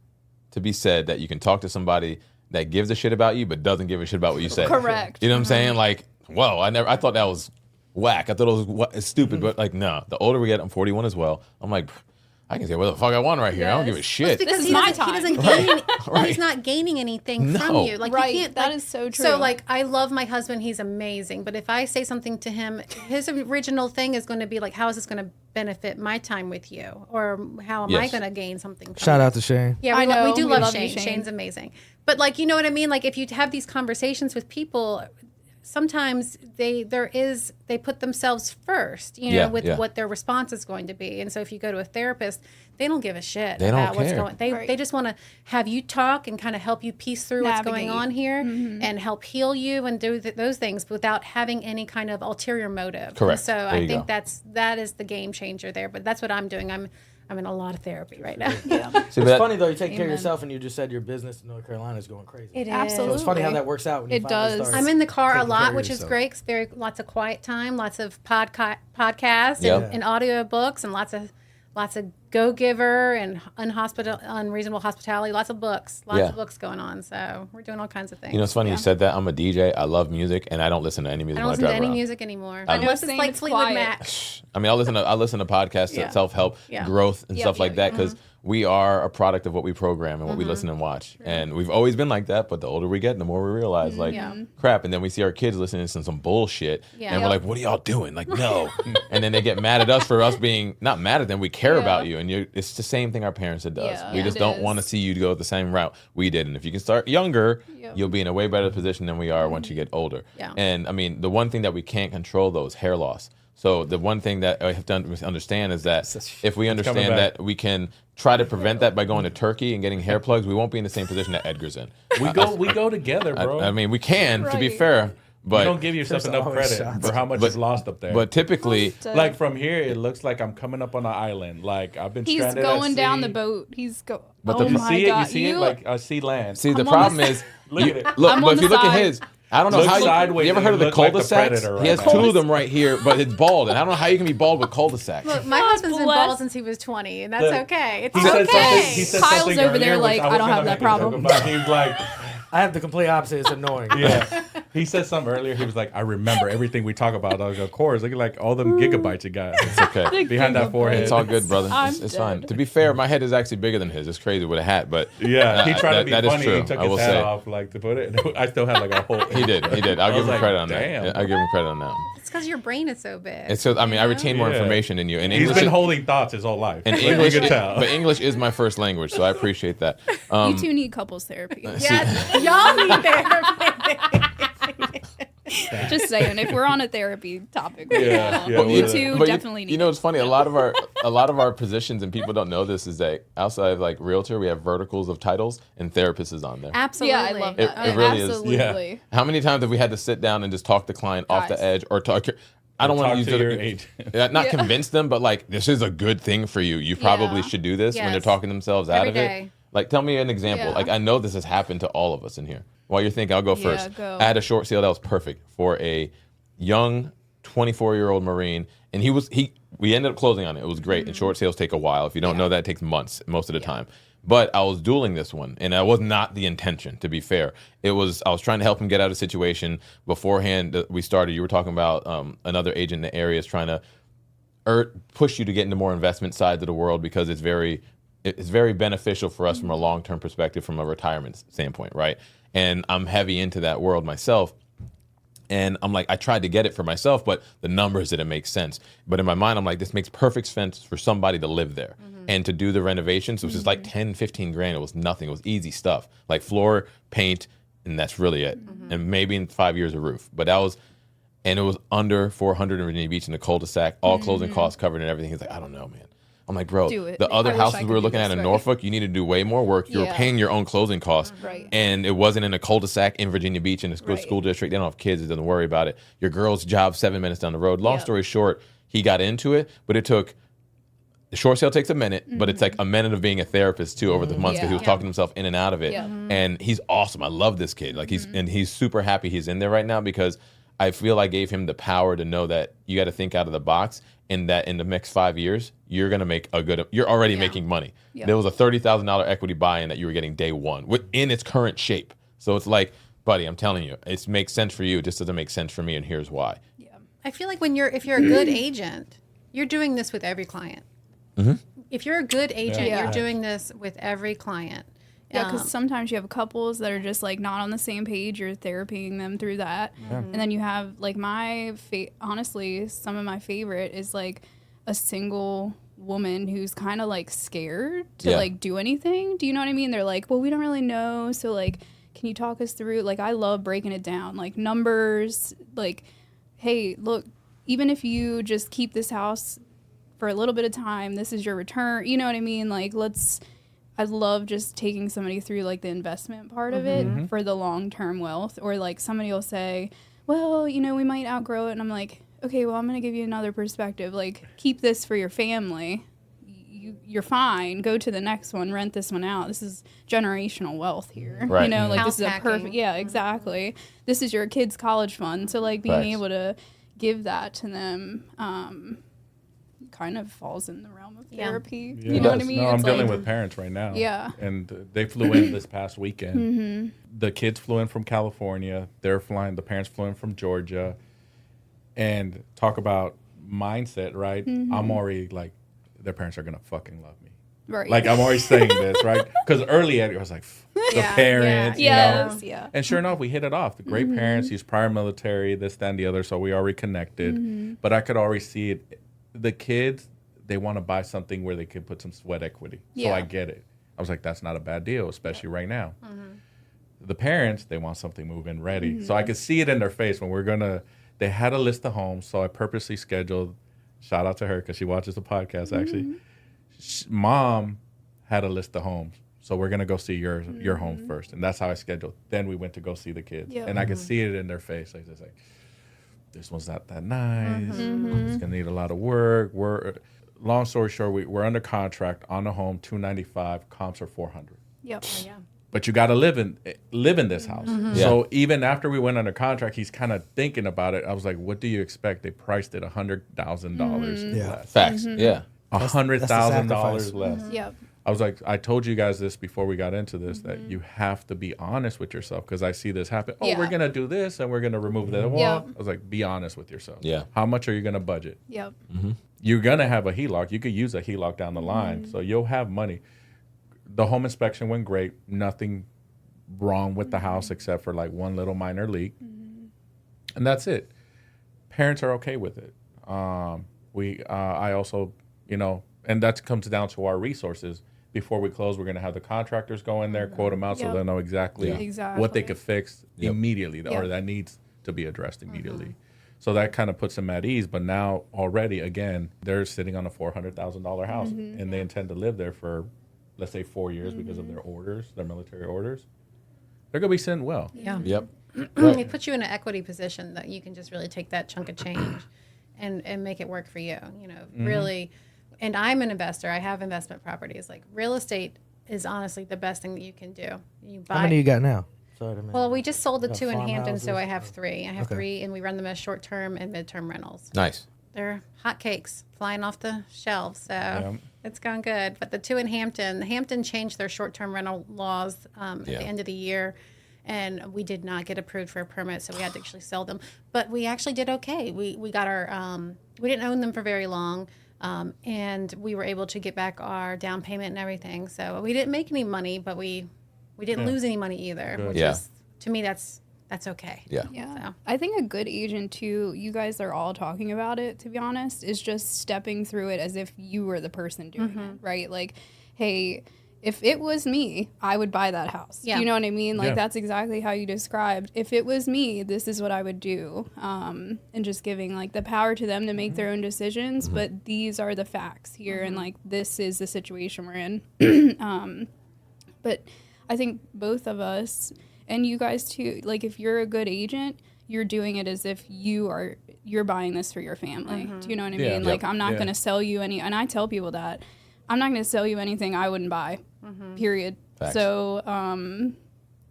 to be said that you can talk to somebody that gives a shit about you, but doesn't give a shit about what you say. Correct. You know what I'm saying? Like, whoa, I thought that was whack. I thought it was stupid, but like, no. The older we get, I'm 41 as well. I'm like, I can say what the fuck I want right here. I don't give a shit. Because This he is my doesn't, he time. doesn't gain any, Right. he's not gaining anything from No. you. Like Right. you can't, That like, is so true. So like I love my husband, he's amazing. But if I say something to him, his original thing is going to be like, how is this going to benefit my time with you? Or how am I Yes. going to gain something from Shout it? out to Shane. Yeah, I we know. do We love love you, Shane. Shane. Shane's amazing. But like, you know what I mean? Like if you have these conversations with people, sometimes they put themselves first, you know, Yeah, with yeah. what their response is going to be. And so if you go to a therapist, they don't give a shit They don't about what's care. going. They Right. they just want to have you talk and kind of help you piece through what's going Navigate. on here and help heal you and do those things without having any kind of ulterior motive. And Correct. so There I you think go. that is the game changer there. But that's what I'm doing. I'm in a lot of therapy right now. See, It's that- funny though. You take care of Amen. yourself, and you just said your business in North Carolina is going crazy. It is. Absolutely. So it's funny how that works out when you It finally does. start I'm in the car a taking care lot, of which is yourself. great. It's lots of quiet time, lots of podcasts Yep. and audio books, and lots of lots of go-giver and unreasonable hospitality, lots of books going on. So we're doing all kinds of things. You know, it's funny you said that. I'm a DJ. I love music, and I don't listen to any music I don't when I listen to drive any around. music anymore. I know, Unless it's same, like it's Fleetwood quiet. Mac. I mean, I listen to podcasts, self-help, growth, and stuff like that, because we are a product of what we program and what we listen and watch. And we've always been like that, but the older we get, the more we realize, like, crap. And then we see our kids listening to some bullshit, and we're like, what are y'all doing? Like, no. And then they get mad at us for us being, not mad at them, we care about you. And it's the same thing our parents did to us. We just don't want to see you go the same route we did. And if you can start younger, you'll be in a way better position than we are once you get older. And I mean, the one thing that we can't control, though, is hair loss. So the one thing that I have to understand is that if we understand that we can try to prevent that by going to Turkey and getting hair plugs, we won't be in the same position that Edgar's in. We go together, bro. I mean, we can, to be fair. But you don't give yourself enough credit for how much is lost up there. But typically, like from here, it looks like I'm coming up on an island. Like I've been stranded at going sea. down the boat. He's go. But oh You my see it? God. You see it? Like I see land. See, the problem is, Look at it. look, I'm but on if the you look at side. his, I don't know Look how sideways you ever and heard of you the look like the cul-de-sacs? predator right He has now. two of them right here, but it's bald, and I don't know how you can be bald with cul-de-sacs. Look, my husband's been bald since he was 20, and that's okay. It's He said something. okay. He said Kyle's something over there earlier, like, which I don't was have that gonna make a joke problem. about. He was like, I have the complete opposite. It's annoying. yeah. He said something earlier. He was like, I remember everything we talk about. I was like, of course. Look at like all them gigabytes you got. It's okay. Behind that forehead. It's all good, brother. I'm It's fine. dead. To be fair, my head is actually bigger than his. It's crazy with a hat, but Yeah, he tried to be that is funny. true. He took I his will hat say. off like to put it. I still had like a whole. He did. I'll give was him like, credit on damn. that. I'll give him credit on that. It's because your brain is so big. It's just, I mean, I retain more Yeah. information than you. In He's English, been holding thoughts his whole life. in Like, English, you can tell. but English is my first language, so I appreciate that. You two need couples therapy. Yes, y'all need therapy. Just saying, if we're on a therapy topic right Yeah, now, yeah, you we're- two But definitely need. you know, it's funny. A lot of our positions, and people don't know this, is that outside of like realtor, we have verticals of titles, and therapist is on there. Absolutely. Yeah, I love that. It really is. Absolutely. How many times have we had to sit down and just talk the client off the Guys. edge, or talk? I don't want Talk use to the- your agent. not convince them, but like this is a good thing for you. You probably should do this when they're Yes. talking themselves out Every of day. it. Like, tell me an example. Yeah. Like, I know this has happened to all of us in here. While you're thinking, I'll go Yeah, first. go. I had a short sale that was perfect for a young 24-year-old Marine, and we ended up closing on it. It was great. Mm-hmm. And short sales take a while. If you don't know that, it takes months most of the time. But I was dueling this one, and that was not the intention, to be fair. I was trying to help him get out of a situation. Beforehand, we started, you were talking about another agent in the area is trying to push you to get into more investment sides of the world because it's very beneficial for us from a long-term perspective, from a retirement standpoint, right? And I'm heavy into that world myself. And I'm like, I tried to get it for myself, but the numbers didn't make sense. But in my mind, I'm like, this makes perfect sense for somebody to live there and to do the renovations, which is like 10, 15 grand. It was nothing. It was easy stuff, like floor, paint, and that's really it. And maybe in 5 years, a roof. But that was, and it was under 400 in Virginia Beach in the cul-de-sac, all closing costs covered and everything. He's like, I don't know, man. I'm like, bro, Do it. the other I wish houses I we could were do looking at this, in right? Norfolk, you need to do way more work. You're Yeah. paying your own closing costs. Right. And it wasn't in a cul-de-sac in Virginia Beach in a good Right. school district. They don't have kids. It doesn't worry about it. Your girl's job 7 minutes down the road. Long Yep. story short, he got into it, but it took, the short sale takes a minute, but it's like a minute of being a therapist too over the months because he was Yeah. talking himself in and out of it. Yeah. And he's awesome. I love this kid. Like he's super happy he's in there right now because I feel I gave him the power to know that you got to think out of the box and that in the next 5 years, you're going to make you're already making money. Yeah. There was a $30,000 equity buy-in that you were getting day one in its current shape. So it's like, buddy, I'm telling you, it makes sense for you. It just doesn't make sense for me. And here's why. I feel like if you're a good agent, you're doing this with every client. If you're a good agent, Yeah. you're doing this with every client. Yeah, because sometimes you have couples that are just like not on the same page. You're therapying them through that, and then you have like honestly, some of my favorite is like a single woman who's kind of like scared to like do anything. Do you know what I mean? They're like, well, we don't really know, so like, can you talk us through? Like, I love breaking it down, like numbers, like, hey, look, even if you just keep this house for a little bit of time, this is your return. You know what I mean? Like, I love just taking somebody through like the investment part of it for the long-term wealth. Or like somebody will say, well, you know, we might outgrow it. And I'm like, okay, well, I'm going to give you another perspective. Like, keep this for your family. You're fine. Go to the next one. Rent this one out. This is generational wealth here. Right. You know, like House this is a hacking. perfect, yeah, exactly. This is your kid's college fund. So like being Facts. able to give that to them, kind of falls in the realm of Yeah. therapy. Yeah. You know what I mean? No, I'm It's dealing like- with parents right now. Yeah. And they flew in this past weekend. Mm-hmm. The kids flew in from California. They're flying. The parents flew in from Georgia. And talk about mindset, right? Mm-hmm. I'm already like, their parents are going to fucking love me. Right. Like, I'm always saying this, right? Because early I was like, the Yeah, parents, you know. yes. Yeah. And sure enough, we hit it off. The great parents, he's prior military, this, that, and the other. So we already connected. But I could already see it. The kids, they want to buy something where they can put some sweat equity. So Yeah. I get it. I was like, that's not a bad deal, especially right now. The parents, they want something move-in ready. So I could see it in their face when we're going to, they had a list of homes. So I purposely scheduled, shout out to her because she watches the podcast actually. Mom had a list of homes. So we're going to go see your home first. And that's how I scheduled. Then we went to go see the kids. Yep. And I could see it in their face. Like, it's like, this one's not that nice. It's going to need a lot of work. Long story short, we're under contract on a home, $295, comps are $400. Yep. Yeah. But you got to live in this house. So even after we went under contract, he's kind of thinking about it. I was like, what do you expect? They priced it $100,000 Yeah. less. Facts. Yeah. $100,000 sacrifice. less. Yep. I was like, I told you guys this before we got into this, that you have to be honest with yourself because I see this happen. Oh, Yeah. we're going to do this and we're going to remove that wall. Yeah. I was like, be honest with yourself. Yeah. How much are you going to budget? Yep. You're going to have a HELOC. You could use a HELOC down the line. So you'll have money. The home inspection went great. Nothing wrong with the house except for like one little minor leak. And that's it. Parents are okay with it. I also, and that comes down to our resources. Before we close, we're going to have the contractors go in there, quote them out so Yep. they'll know exactly Exactly. what they could fix Yep. immediately or Yep. that needs to be addressed immediately. So that kind of puts them at ease. But now already, again, they're sitting on a $400,000 house and they intend to live there for, let's say, 4 years because of their orders, their military orders. They're going to be sitting well. Yeah. Yep. It puts you in an equity position that you can just really take that chunk of change and make it work for you, really. And I'm an investor. I have investment properties. Like real estate is honestly the best thing that you can do. You buy. How many you got now? Sorry to Well, we just sold the got two in Hampton, so farmhouses? I have three. I have Okay. three, and we run them as short-term and mid-term rentals. Nice. They're hotcakes flying off the shelves, so it's going good. But the two in Hampton changed their short-term rental laws at the end of the year, and we did not get approved for a permit, so we had to actually sell them. But we actually did okay. We got our we didn't own them for very long, and we were able to get back our down payment and everything. So we didn't make any money, but we didn't lose any money either, which Yeah. is, to me, that's okay. Yeah. Yeah. So. I think a good agent too, you guys are all talking about it, to be honest, is just stepping through it as if you were the person doing it, right? Like, hey, if it was me, I would buy that house. Yeah. You know what I mean? Like, Yeah. that's exactly how you described. If it was me, this is what I would do. And just giving like the power to them to make their own decisions. But these are the facts here. And like, this is the situation we're in. But I think both of us and you guys too, like if you're a good agent, you're doing it as if you're buying this for your family. Do you know what I Yeah. mean? Like I'm not Yeah. going to sell you any, and I tell people that I'm not going to sell you anything I wouldn't buy. Period. Facts. So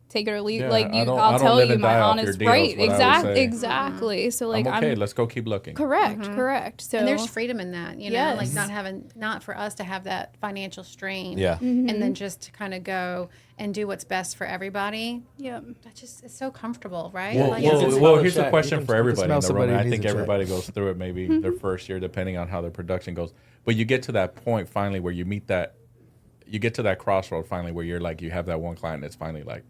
take it or leave. Yeah, like I don't I'll tell live you and my die off honest your deals, right. what I would say. Exactly. So like I'm okay. Let's go keep looking. correct. So And there's freedom in that, like Yes. not for us to have that financial strain. Yeah. And then just to kind of go and do what's best for everybody. Yep. That just is so comfortable, right? Well, Like, you can it's- smell a here's the check. question You for can everybody smell in the room. somebody And I who think needs a check. everybody goes through it maybe their first year, depending on how their production goes. But you get to that point finally where you get to that crossroad finally where you're like, you have that one client that's finally like,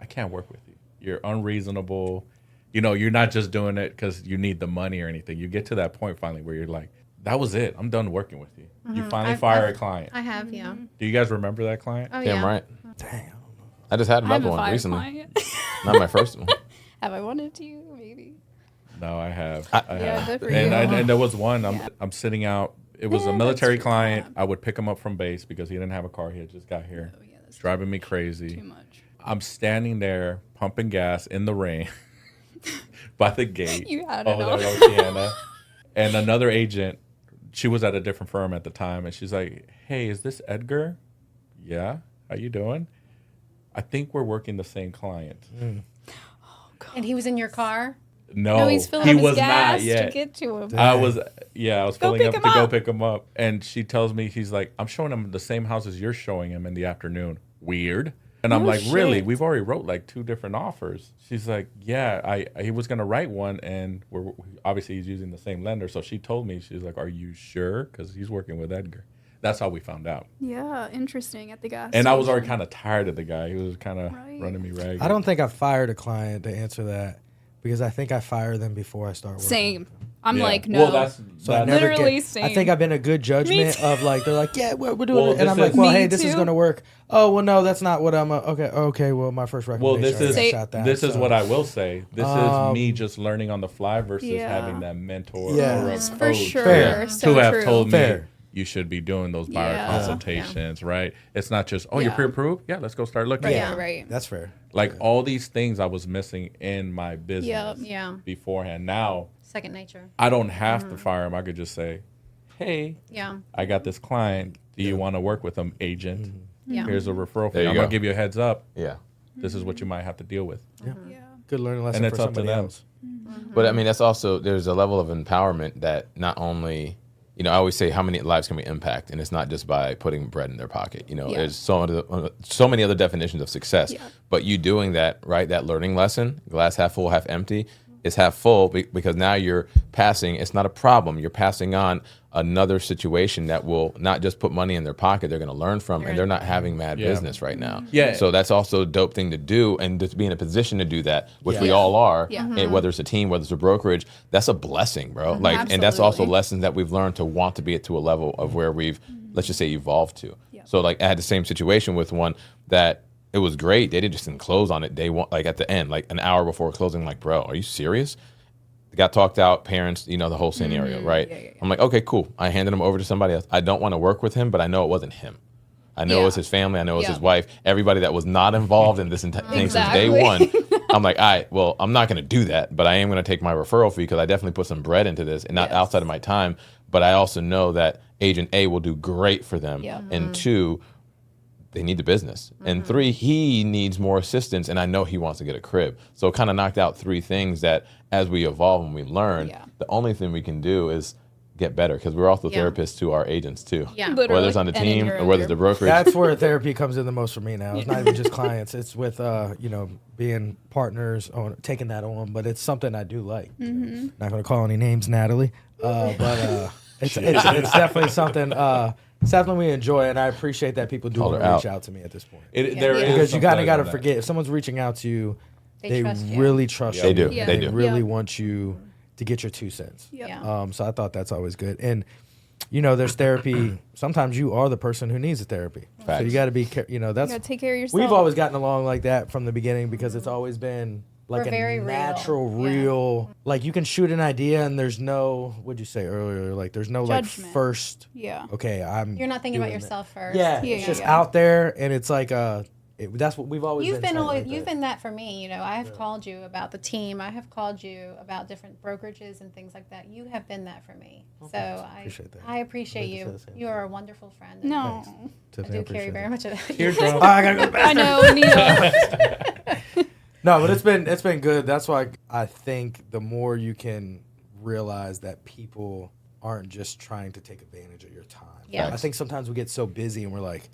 I can't work with you. You're unreasonable. You're not just doing it because you need the money or anything. You get to that point finally where you're like, that was it. I'm done working with you. You finally fire a client. I have, yeah. Do you guys remember that client? Oh, Damn yeah. right. Dang. I just had I another haven't one fired a recently. client. Not my first one. Have I wanted to? Maybe. No, I have. Yeah, good for And you. there was one. I'm sitting out. It was Yeah, a military that's client. true. I would pick him up from base because he didn't have a car. He had just got here. Oh, yeah, that's It's driving me crazy. too much. I'm standing there pumping gas in the rain by the gate. You had over it there all. at Oceana. And another agent, she was at a different firm at the time, and she's like, "Hey, is this Edgar? Yeah. How you doing? I think we're working the same client." And he was in your car? No, he's filling he up his was gas not yet. to get to him. I was filling up pick to him go up. pick him up, and she tells me, she's like, I'm showing him the same houses you're showing him in the afternoon. Weird. And I'm No like, really? shit. We've already wrote like 2 different offers. She's like, yeah, he was gonna write one, and obviously he's using the same lender. So she told me, she's like, are you sure? Because he's working with Edgar. That's how we found out. Yeah, interesting at the gas And I was already station. kind of tired of the guy. He was kind of Right. running me ragged. I don't think I fired a client to answer that because I think I fire them before I start working. Same. I'm Yeah. like, no. Well, that's So I never Literally get, same. I think I've been a good judgment of like, they're like, yeah, we're doing Well, it. And I'm this like, is- well, Me hey, this is too. going to work. Oh, well, no, that's not what I'm, okay, well, my first Well, recommendation this is already got shot down. this is so- what I will say. This is me just learning on the fly versus Yeah. having that mentor Yeah. or a For coach sure. Fair. So to have true. told me Fair. you should be doing those buyer Yeah. consultations, right? It's not just, oh, you're Yeah. pre-approved? Yeah, let's go start looking. Yeah, right. That's fair. Like all these things I was missing in my business Yep. Yeah. beforehand. Now Second nature. I don't have to fire him. I could just say, hey, Yeah. I got this client. Do you want to work with him, agent? Yeah. Here's a referral There fee. you I'm going go. to give you a heads up. Yeah. This is what you might have to deal with. Yeah. Good learning lesson And it's for up to somebody them. else. But I mean, that's also, there's a level of empowerment that not only, you know, I always say how many lives can we impact, and it's not just by putting bread in their pocket. You know, Yeah. there's so many other definitions of success. Yeah. But you doing that, right? That learning lesson, glass half full, half empty, is half full because now you're passing. It's not a problem. You're passing on another situation that will not just put money in their pocket. They're going to learn from, and they're not having mad Yeah. business right now. Yeah. So that's also a dope thing to do, and to be in a position to do that, which we Yeah. all are. Yeah. And whether it's a team, whether it's a brokerage, that's a blessing, bro. Like, and that's also Absolutely. lessons that we've learned to want to be to a level of where we've, let's just say, evolved to. So like, I had the same situation with one that it was great. They just didn't close on it day one, like at the end, like an hour before closing. Like, bro, are you serious? They got talked out, parents, you know, the whole scenario, right? yeah. I'm like, okay, cool. I handed him over to somebody else. I don't want to work with him, but I know it wasn't him. I know it was Yeah. his family. I know it was Yeah. his wife. Everybody that was not involved in this thing since day Exactly. one. I'm like, all right, well, I'm not going to do that, but I am going to take my referral fee because I definitely put some bread into this and not Yes. outside of my time. But I also know that agent A will do great for them. Yeah. And 2, they need the business. And 3, he needs more assistance, and I know he wants to get a crib. So it kind of knocked out 3 things that as we evolve and we learn, Yeah. the only thing we can do is get better because we're also Yeah. therapists to our agents too. Yeah. Whether it's on the Literally. And in team your or own whether it's the group. brokerage. That's where therapy comes in the most for me now. It's not even just clients. It's with, you know, being partners on taking that on, but it's something I do like. Not going to call any names, Natalie, but it's definitely something. It's definitely we enjoy, and I appreciate that people do Call want her to reach out. out to me at this point. There Yeah. is Because you some kind flag of got to on that. forget if someone's reaching out to you, They they trust you. really trust you. They do. Yeah. They They do. really Yeah. want you to get your 2 cents. Yep. Yeah. So I thought that's always good. And you know, there's therapy. Sometimes you are the person who needs the therapy. So Facts. you got to be, you know, that's You gotta take care of yourself. we've always gotten along like that from the beginning because it's always been like We're a very real. natural, Yeah. real. Like you can shoot an idea and there's no. What'd you say earlier? Like there's no Judgment. like first. Yeah. Okay, I'm. You're not thinking about doing that. yourself first. Yeah, Yeah, it's yeah, just yeah. out there, and it's like that's what we've always. You've been tight always, like you've that. been that for me. You know, I have called you about the team. I have called you about different brokerages and things like that. You have been that for me. So Appreciate that. I appreciate Glad you you. said the same You are a wonderful friend. and No. I Tiffany, do appreciate carry very that. much of that. Teardrop. I gotta go back. I know, Neil. No, but it's been good. That's why I think the more you can realize that people aren't just trying to take advantage of your time. Yeah. I think sometimes we get so busy and we're like,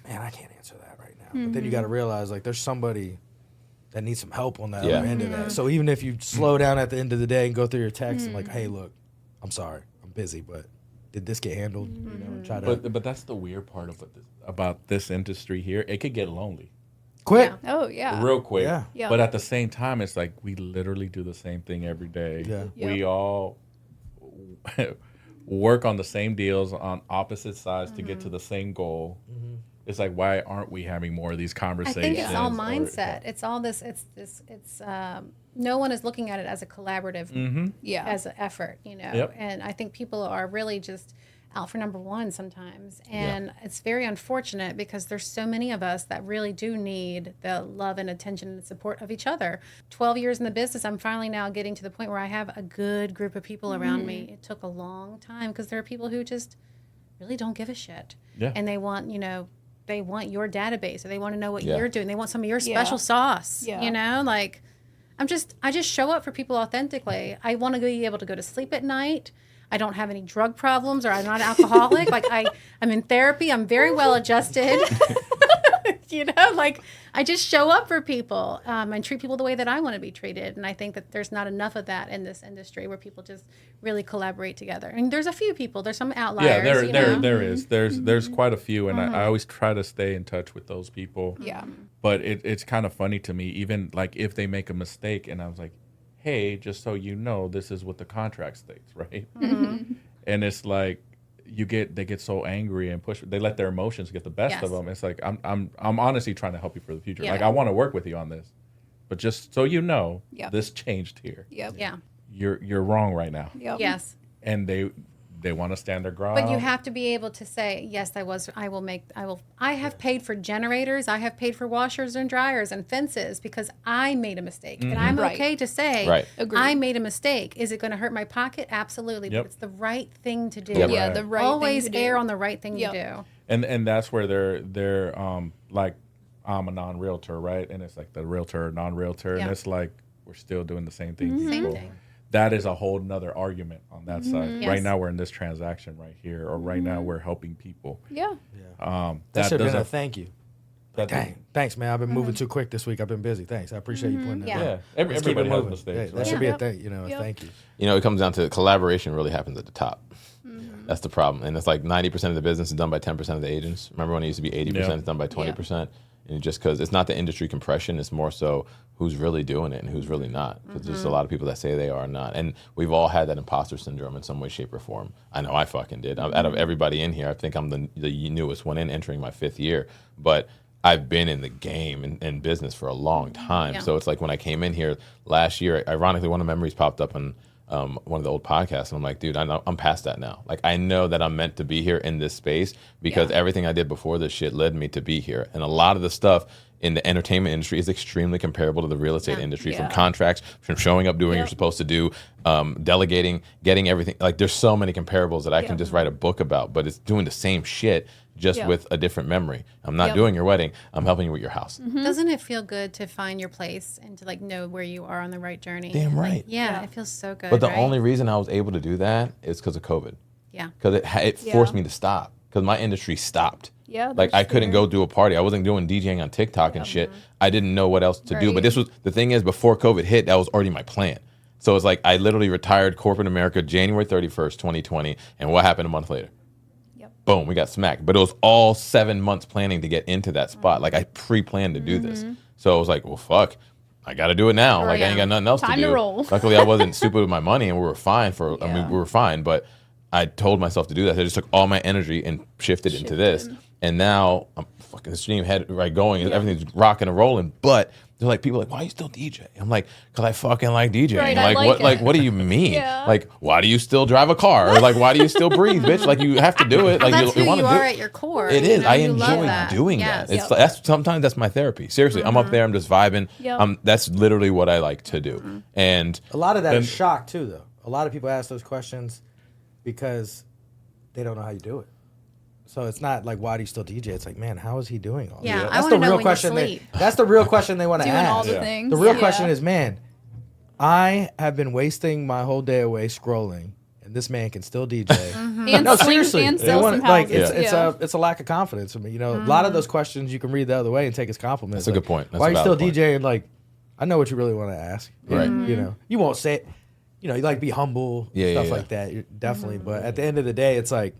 man, I can't answer that right now. But then you got to realize like there's somebody that needs some help on that Yeah. other end of that. So even if you slow down at the end of the day and go through your text and like, hey, look, I'm sorry, I'm busy, but did this get handled? You know, and try to But that's the weird part about this industry here. It could get lonely quit. Yeah. Oh yeah. real quick. Yeah. Yeah. But at the same time, it's like we literally do the same thing every day. Yeah. We Yep. all work on the same deals on opposite sides to get to the same goal. It's like, why aren't we having more of these I conversations? think it's all or- mindset. It's all this. It's no one is looking at it as a collaborative, Yeah. as an effort, you know. Yep. And I think people are really just out for number one sometimes, and it's very unfortunate because there's so many of us that really do need the love and attention and support of each other. 12 years in the business, I'm finally now getting to the point where I have a good group of people around me. It took a long time because there are people who just really don't give a shit, Yeah. and they want, you know, they want your database, or they want to know what Yeah. you're doing. They want some of your Yeah. special sauce, Yeah. you know, like, I just show up for people authentically. I want to be able to go to sleep at night. I don't have any drug problems, or I'm not an alcoholic. Like I'm in therapy. I'm very well adjusted. You know, like I just show up for people and treat people the way that I want to be treated. And I think that there's not enough of that in this industry where people just really collaborate together. And there's a few people. There's some outliers. Yeah, there is. There's quite a few, and I always try to stay in touch with those people. Yeah. But it's kind of funny to me, even like if they make a mistake, and I was like, hey, just so you know, this is what the contract states, right? And it's like they get so angry and they let their emotions get the best of them. It's like I'm honestly trying to help you for the future. Yeah. Like I want to work with you on this, but just so you know, this changed here. Yep. Yeah. You're wrong right now. Yep. Yes. And they want to stand their ground. But you have to be able to say, yes, I have paid for generators. I have paid for washers and dryers and fences because I made a mistake. And I'm okay to say, Agreed. I made a mistake. Is it going to hurt my pocket? Absolutely. Yep. But it's the right thing to do. Yep. Yeah, the right Always thing to do. err on the right thing to do. And that's where they're like, I'm a non-realtor, right? And it's like the realtor, non-realtor, and it's like we're still doing the same thing. Same People. thing. That is a whole nother argument on that side. Yes. Right now we're in this transaction right here, or right now we're helping people. Yeah. That should have been doesn't- a thank you. that- Dang, thanks, man. I've been moving too quick this week. I've been busy. Thanks. I appreciate you pointing that out. Yeah, Let's keep everybody it has moving. mistakes. That right? should be a Yep. thank you. You know, it comes down to collaboration really happens at the top. That's the problem. And it's like 90% of the business is done by 10% of the agents. Remember when it used to be 80% is done by 20%? And just because it's not the industry compression, it's more so who's really doing it and who's really not. Because there's a lot of people that say they are not. And we've all had that imposter syndrome in some way, shape, or form. I know I fucking did. Out of everybody in here, I think I'm the newest one entering my 5th year. But I've been in the game and business for a long time. Yeah. So it's like when I came in here last year, ironically, one of the memories popped up in one of the old podcasts, and I'm like, dude, I'm past that now. Like, I know that I'm meant to be here in this space because everything I did before this shit led me to be here. And a lot of the stuff in the entertainment industry is extremely comparable to the real estate industry, from contracts, from showing up, doing what you're supposed to do, delegating, getting everything. Like, there's so many comparables that I can just write a book about, but it's doing the same shit just with a different memory. I'm not doing your wedding. I'm helping you with your house. Doesn't it feel good to find your place and to like know where you are on the right journey? Damn right. Yeah, it feels so good. But the right? only reason I was able to do that is because of COVID. Yeah. Because it forced me to stop. Because my industry stopped. Yeah, Like, I that's couldn't fair. go do a party. I wasn't doing DJing on TikTok and shit. I didn't know what else to do. But this was, the thing is, before COVID hit, that was already my plan. So it's like, I literally retired corporate America January 31st, 2020. And what happened a month later? Boom, we got smacked. But it was all 7 months planning to get into that spot. Like, I pre-planned to do this. So I was like, well, fuck, I got to do it now. Like, I ain't got nothing else Time to do. to roll. Luckily, I wasn't stupid with my money, and we were fine we were fine. But I told myself to do that. So I just took all my energy and shifted into this. And now I'm fucking stream head right going. Everything's rocking and rolling. But they're like, people are like, why are you still DJ? I'm like, because I fucking like DJing. Right, like, I what? like Like, it. what do you mean? Yeah. Like, why do you still drive a car? Or like, why do you still breathe, bitch? Like, you have to do it. Like, That's who want you to do are it. at your core. It you is. know, I you love enjoy that. doing Yes. that. It's that's sometimes that's my therapy. Seriously, I'm up there. I'm just vibing. Yep. That's literally what I like to do. And A lot of that is shock too, though. A lot of people ask those questions because they don't know how you do it. So it's not like, why do you still DJ? It's like, man, how is he doing all Yeah, that? I That's wanna the know real when you question. sleep. That's the real question they want to Doing all ask. the things. The real Yeah. question is, man, I have been wasting my whole day away scrolling, and this man can still DJ. And No, swing seriously. and They sell want- some like, houses. it's a lack of confidence. I mean, you know, a lot of those questions you can read the other way and take as compliments. That's a good point. That's why a are you still valid point. DJing? Like, I know what you really want to ask. Right. You know, you won't say it. You know, you like be humble, stuff like that. You're definitely. But at the end of the day, it's like,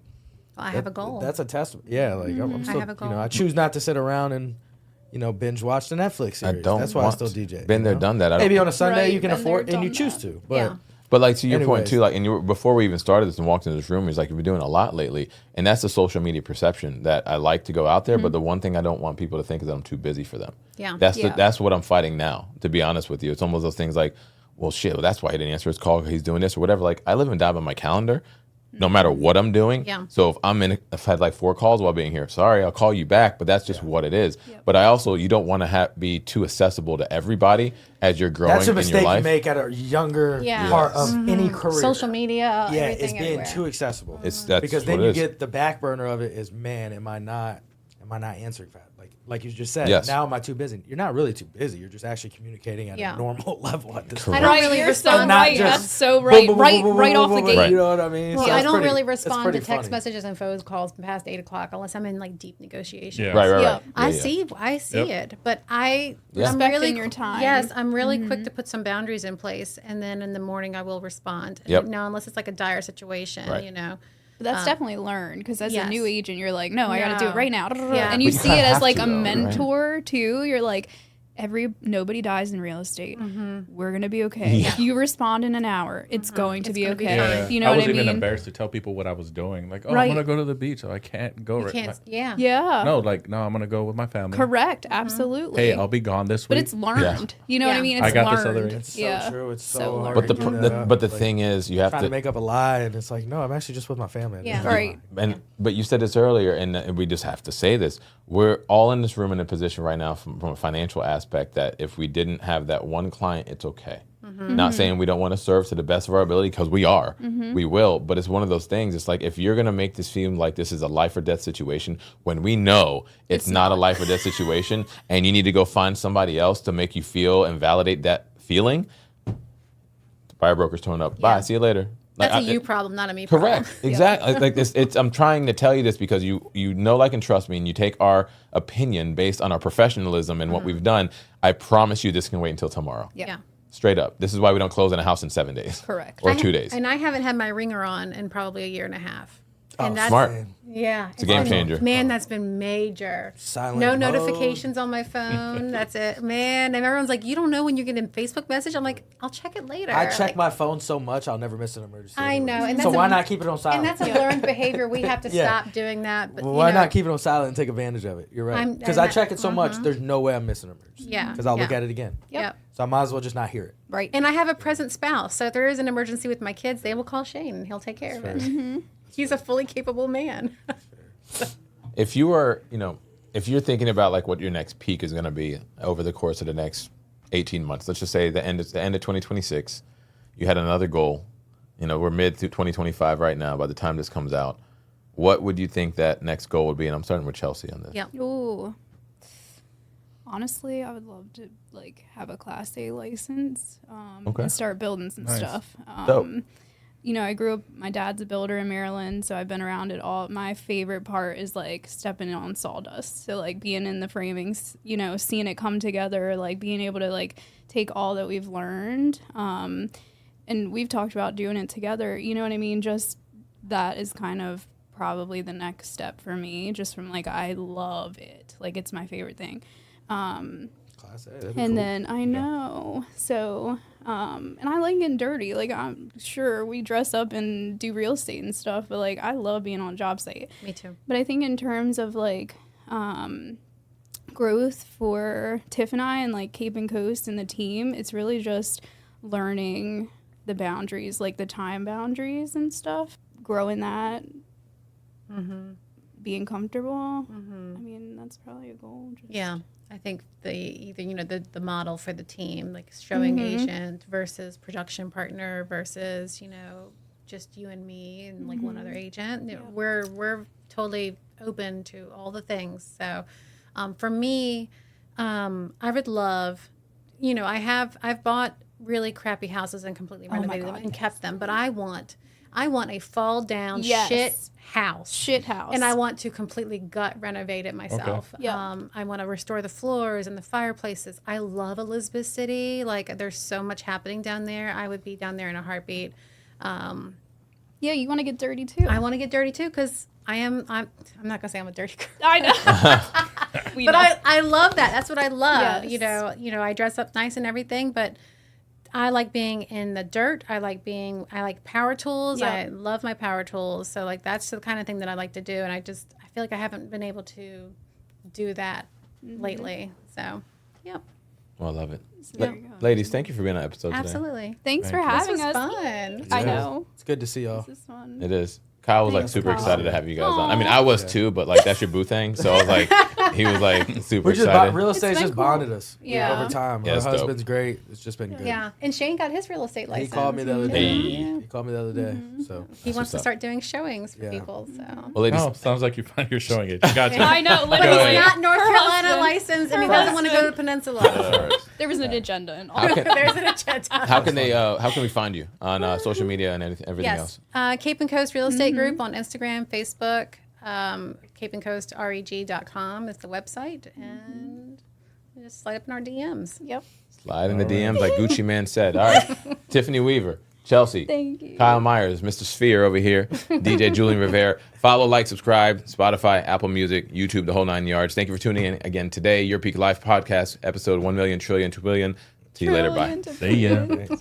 I have a goal. that's a testament. Yeah, like I'm still, have a goal. you know, I choose not to sit around and, you know, binge watch the Netflix series. I don't. That's why I want still to. DJ. Been you there, know? done that. I don't- Maybe on a Sunday Right, you can been afford there, and you done choose that. to. But Yeah. But like to your point Anyways. too, like, and you were, before we even started this and walked into this room, he's like, you've been doing a lot lately, and that's the social media perception that I like to go out there. But the one thing I don't want people to think is that I'm too busy for them. Yeah. That's what I'm fighting now. To be honest with you, it's almost those things like, well, shit, well, that's why he didn't answer his call. He's doing this or whatever. Like, I live and die by my calendar. No matter what I'm doing. Yeah. So if I've had like 4 calls while being here, sorry, I'll call you back, but that's just what it is. But I also, you don't want to be too accessible to everybody as you're growing that's a in your mistake life. you make at a younger Yeah. part of any career. Social media, Yeah, it's everything being everywhere. too accessible. That's because what then it you is. get the back burner of it is, man, am I Am I not answering fast? Like you just said, Yes. now am I too busy? You're not really too busy. You're just actually communicating at Yeah. a normal level at this I point. don't Right, really you're respond. so Not right. just That's so right. boom, boom, Right, boom, boom, right boom, off the boom, gate. boom, you know what I mean? Well, So I it's don't pretty- really it's respond pretty to text funny. messages and phone calls past 8 o'clock unless I'm in like deep negotiation. Yeah. Right. Yep. I Yeah, yeah. I see Yep. it, but I'm Respecting really your time. Yes, I'm really quick to put some boundaries in place, and then in the morning I will respond. Yep. No, unless it's like a dire situation, Right. you know. But that's definitely learned because as a yes. new agent, you're like, no, I got to do it No. right now. Yeah. And you But you see kinda it as have like to, a though, right? mentor too. You're like, nobody dies in real estate. We're gonna be okay. Yeah. If you respond in an hour, it's going to It's be gonna be okay. fine. You know I was what I even mean? embarrassed to tell people what I was doing. Like, oh, Right. I'm gonna go to the beach. So I can't go. You right can't. like, Yeah. Yeah. no, like, no, I'm gonna go with my family. Correct. Absolutely. Hey, I'll be gone this week. but it's learned. You know what I Yeah. mean? It's I got this learned. other- It's so yeah. true. It's so, So hard. But to the, keep the that up. but the Like, thing is, you have trying to to make up a lie, and it's like, no, I'm actually just with my family. Yeah. Right. But you said this earlier, and we just have to say this. We're all in this room in a position right now from a financial aspect that if we didn't have that one client, it's okay. Not saying we don't want to serve to the best of our ability, because we are. We will. But it's one of those things. It's like, if you're going to make this seem like this is a life or death situation, when we know it's not a life or death situation, and you need to go find somebody else to make you feel and validate that feeling, the buyer broker's torn up. Bye. Yeah. See you later. That's Like, a you problem, not a me problem. Correct. Exactly. Like this, it's. I'm trying to tell you this because you know, like, and trust me, and you take our opinion based on our professionalism and what we've done. I promise you, this can wait until tomorrow. Yeah. Straight up. This is why we don't close in a house in 7 days. Correct. Or 2 days. And I haven't had my ringer on in probably a year and a half. And that's Smart. Yeah. It's a game been- changer. Man, that's been major. Silent no mode. notifications on my phone. That's it. Man, and everyone's like, you don't know when you're getting a Facebook message? I'm like, I'll check it later. I check Like, my phone so much, I'll never miss an emergency. I know, and so that's why a- not keep it on silent? And that's a learned behavior. We have to Yeah. stop doing that. But Well, you why know, not keep it on silent and take advantage of it? You're right. I'm- Because and I that- check it so much, there's no way I'm missing an emergency. Yeah. Because I'll look Yeah. at it again. Yep. So I might as well just not hear it. Right. And I have a present spouse. So if there is an emergency with my kids, they will call Shane and he'll take care of it. He's a fully capable man. If you are, if you're thinking about like what your next peak is going to be over the course of the next 18 months, let's just say the end of 2026, you had another goal. We're mid through 2025 right now. By the time this comes out, what would you think that next goal would be? And I'm starting with Chelsea on this. Yep. Ooh. Honestly, I would love to like have a Class A license Okay. and start building some Nice. stuff. Dope. I grew up, my dad's a builder in Maryland, so I've been around it all. My favorite part is like stepping on sawdust. So like being in the framing, seeing it come together, like being able to like take all that we've learned. And we've talked about doing it together. You know what I mean? Just that is kind of probably the next step for me, just from like, I love it. Like it's my favorite thing. Class A, that'd be And cool. then I know. So, and I like getting dirty. Like, I'm sure we dress up and do real estate and stuff, but like, I love being on a job site. Me too. But I think in terms of like, growth for Tiff and I and like Cape and Coast and the team, it's really just learning the boundaries, like the time boundaries and stuff, growing that, being comfortable. I mean, that's probably a goal. Just, Yeah. I think the model for the team, like showing agent versus production partner versus, just you and me and like one other agent. We're totally open to all the things. So for me, I would love, I've bought really crappy houses and completely renovated them God, and kept them, but I want a fall down Yes. shit house. Shit house. And I want to completely gut renovate it myself. Yep. I want to restore the floors and the fireplaces. I love Elizabeth City. Like, there's so much happening down there. I would be down there in a heartbeat. Yeah, you want to get dirty too. I want to get dirty too because I'm not gonna say I'm a dirty girl, I know. We but know. I love that. That's what I love. Yes. I dress up nice and everything, but I like being in the dirt. I like power tools. Yep. I love my power tools. So like that's the kind of thing that I like to do, and I feel like I haven't been able to do that lately. So, yep, Well, I love it. There you go. Ladies, thank you for being on the episode today. absolutely. Thanks for Thank you. having This was us. fun. I Yeah. know. It's good to see y'all. This is fun. It is. Kyle was like Thanks, super Kyle. excited to have you guys on. I mean, I was too, but like that's your boo thing. So I was like, he was like super We're just excited. real estate's been just cool. bonded us Yeah. over time. Yeah, Her it's dope. husband's great. It's just been good. Yeah, and Shane got his real estate He license. called me the other day. Hey. He called me the other day. So He wants to up. start doing showings for Yeah. people. So. Well, ladies, Oh, sounds like you find you're showing it. You got you. I know, But literally. he's not North Her Carolina husband. licensed, and he Her doesn't want to go to husband. Peninsula. There was an agenda and all. how can, There's an agenda. how can we find you on social media and everything Yes, else? Cape and Coast Real Estate Group on Instagram, Facebook. CapeandCoastREG.com is the website, and just slide up in our DMs. Yep. Slide in the DMs like Gucci Man said. All right, Tiffany Weaver, Chelsea, Thank you. Kyle Myers, Mr. Sphere over here, DJ Julian Rivera. Follow, like, subscribe, Spotify, Apple Music, YouTube, the whole 9 yards. Thank you for tuning in again today. Your Peak Life Podcast, episode 1 million trillion trillion. See you later. Bye. Brilliant. See ya.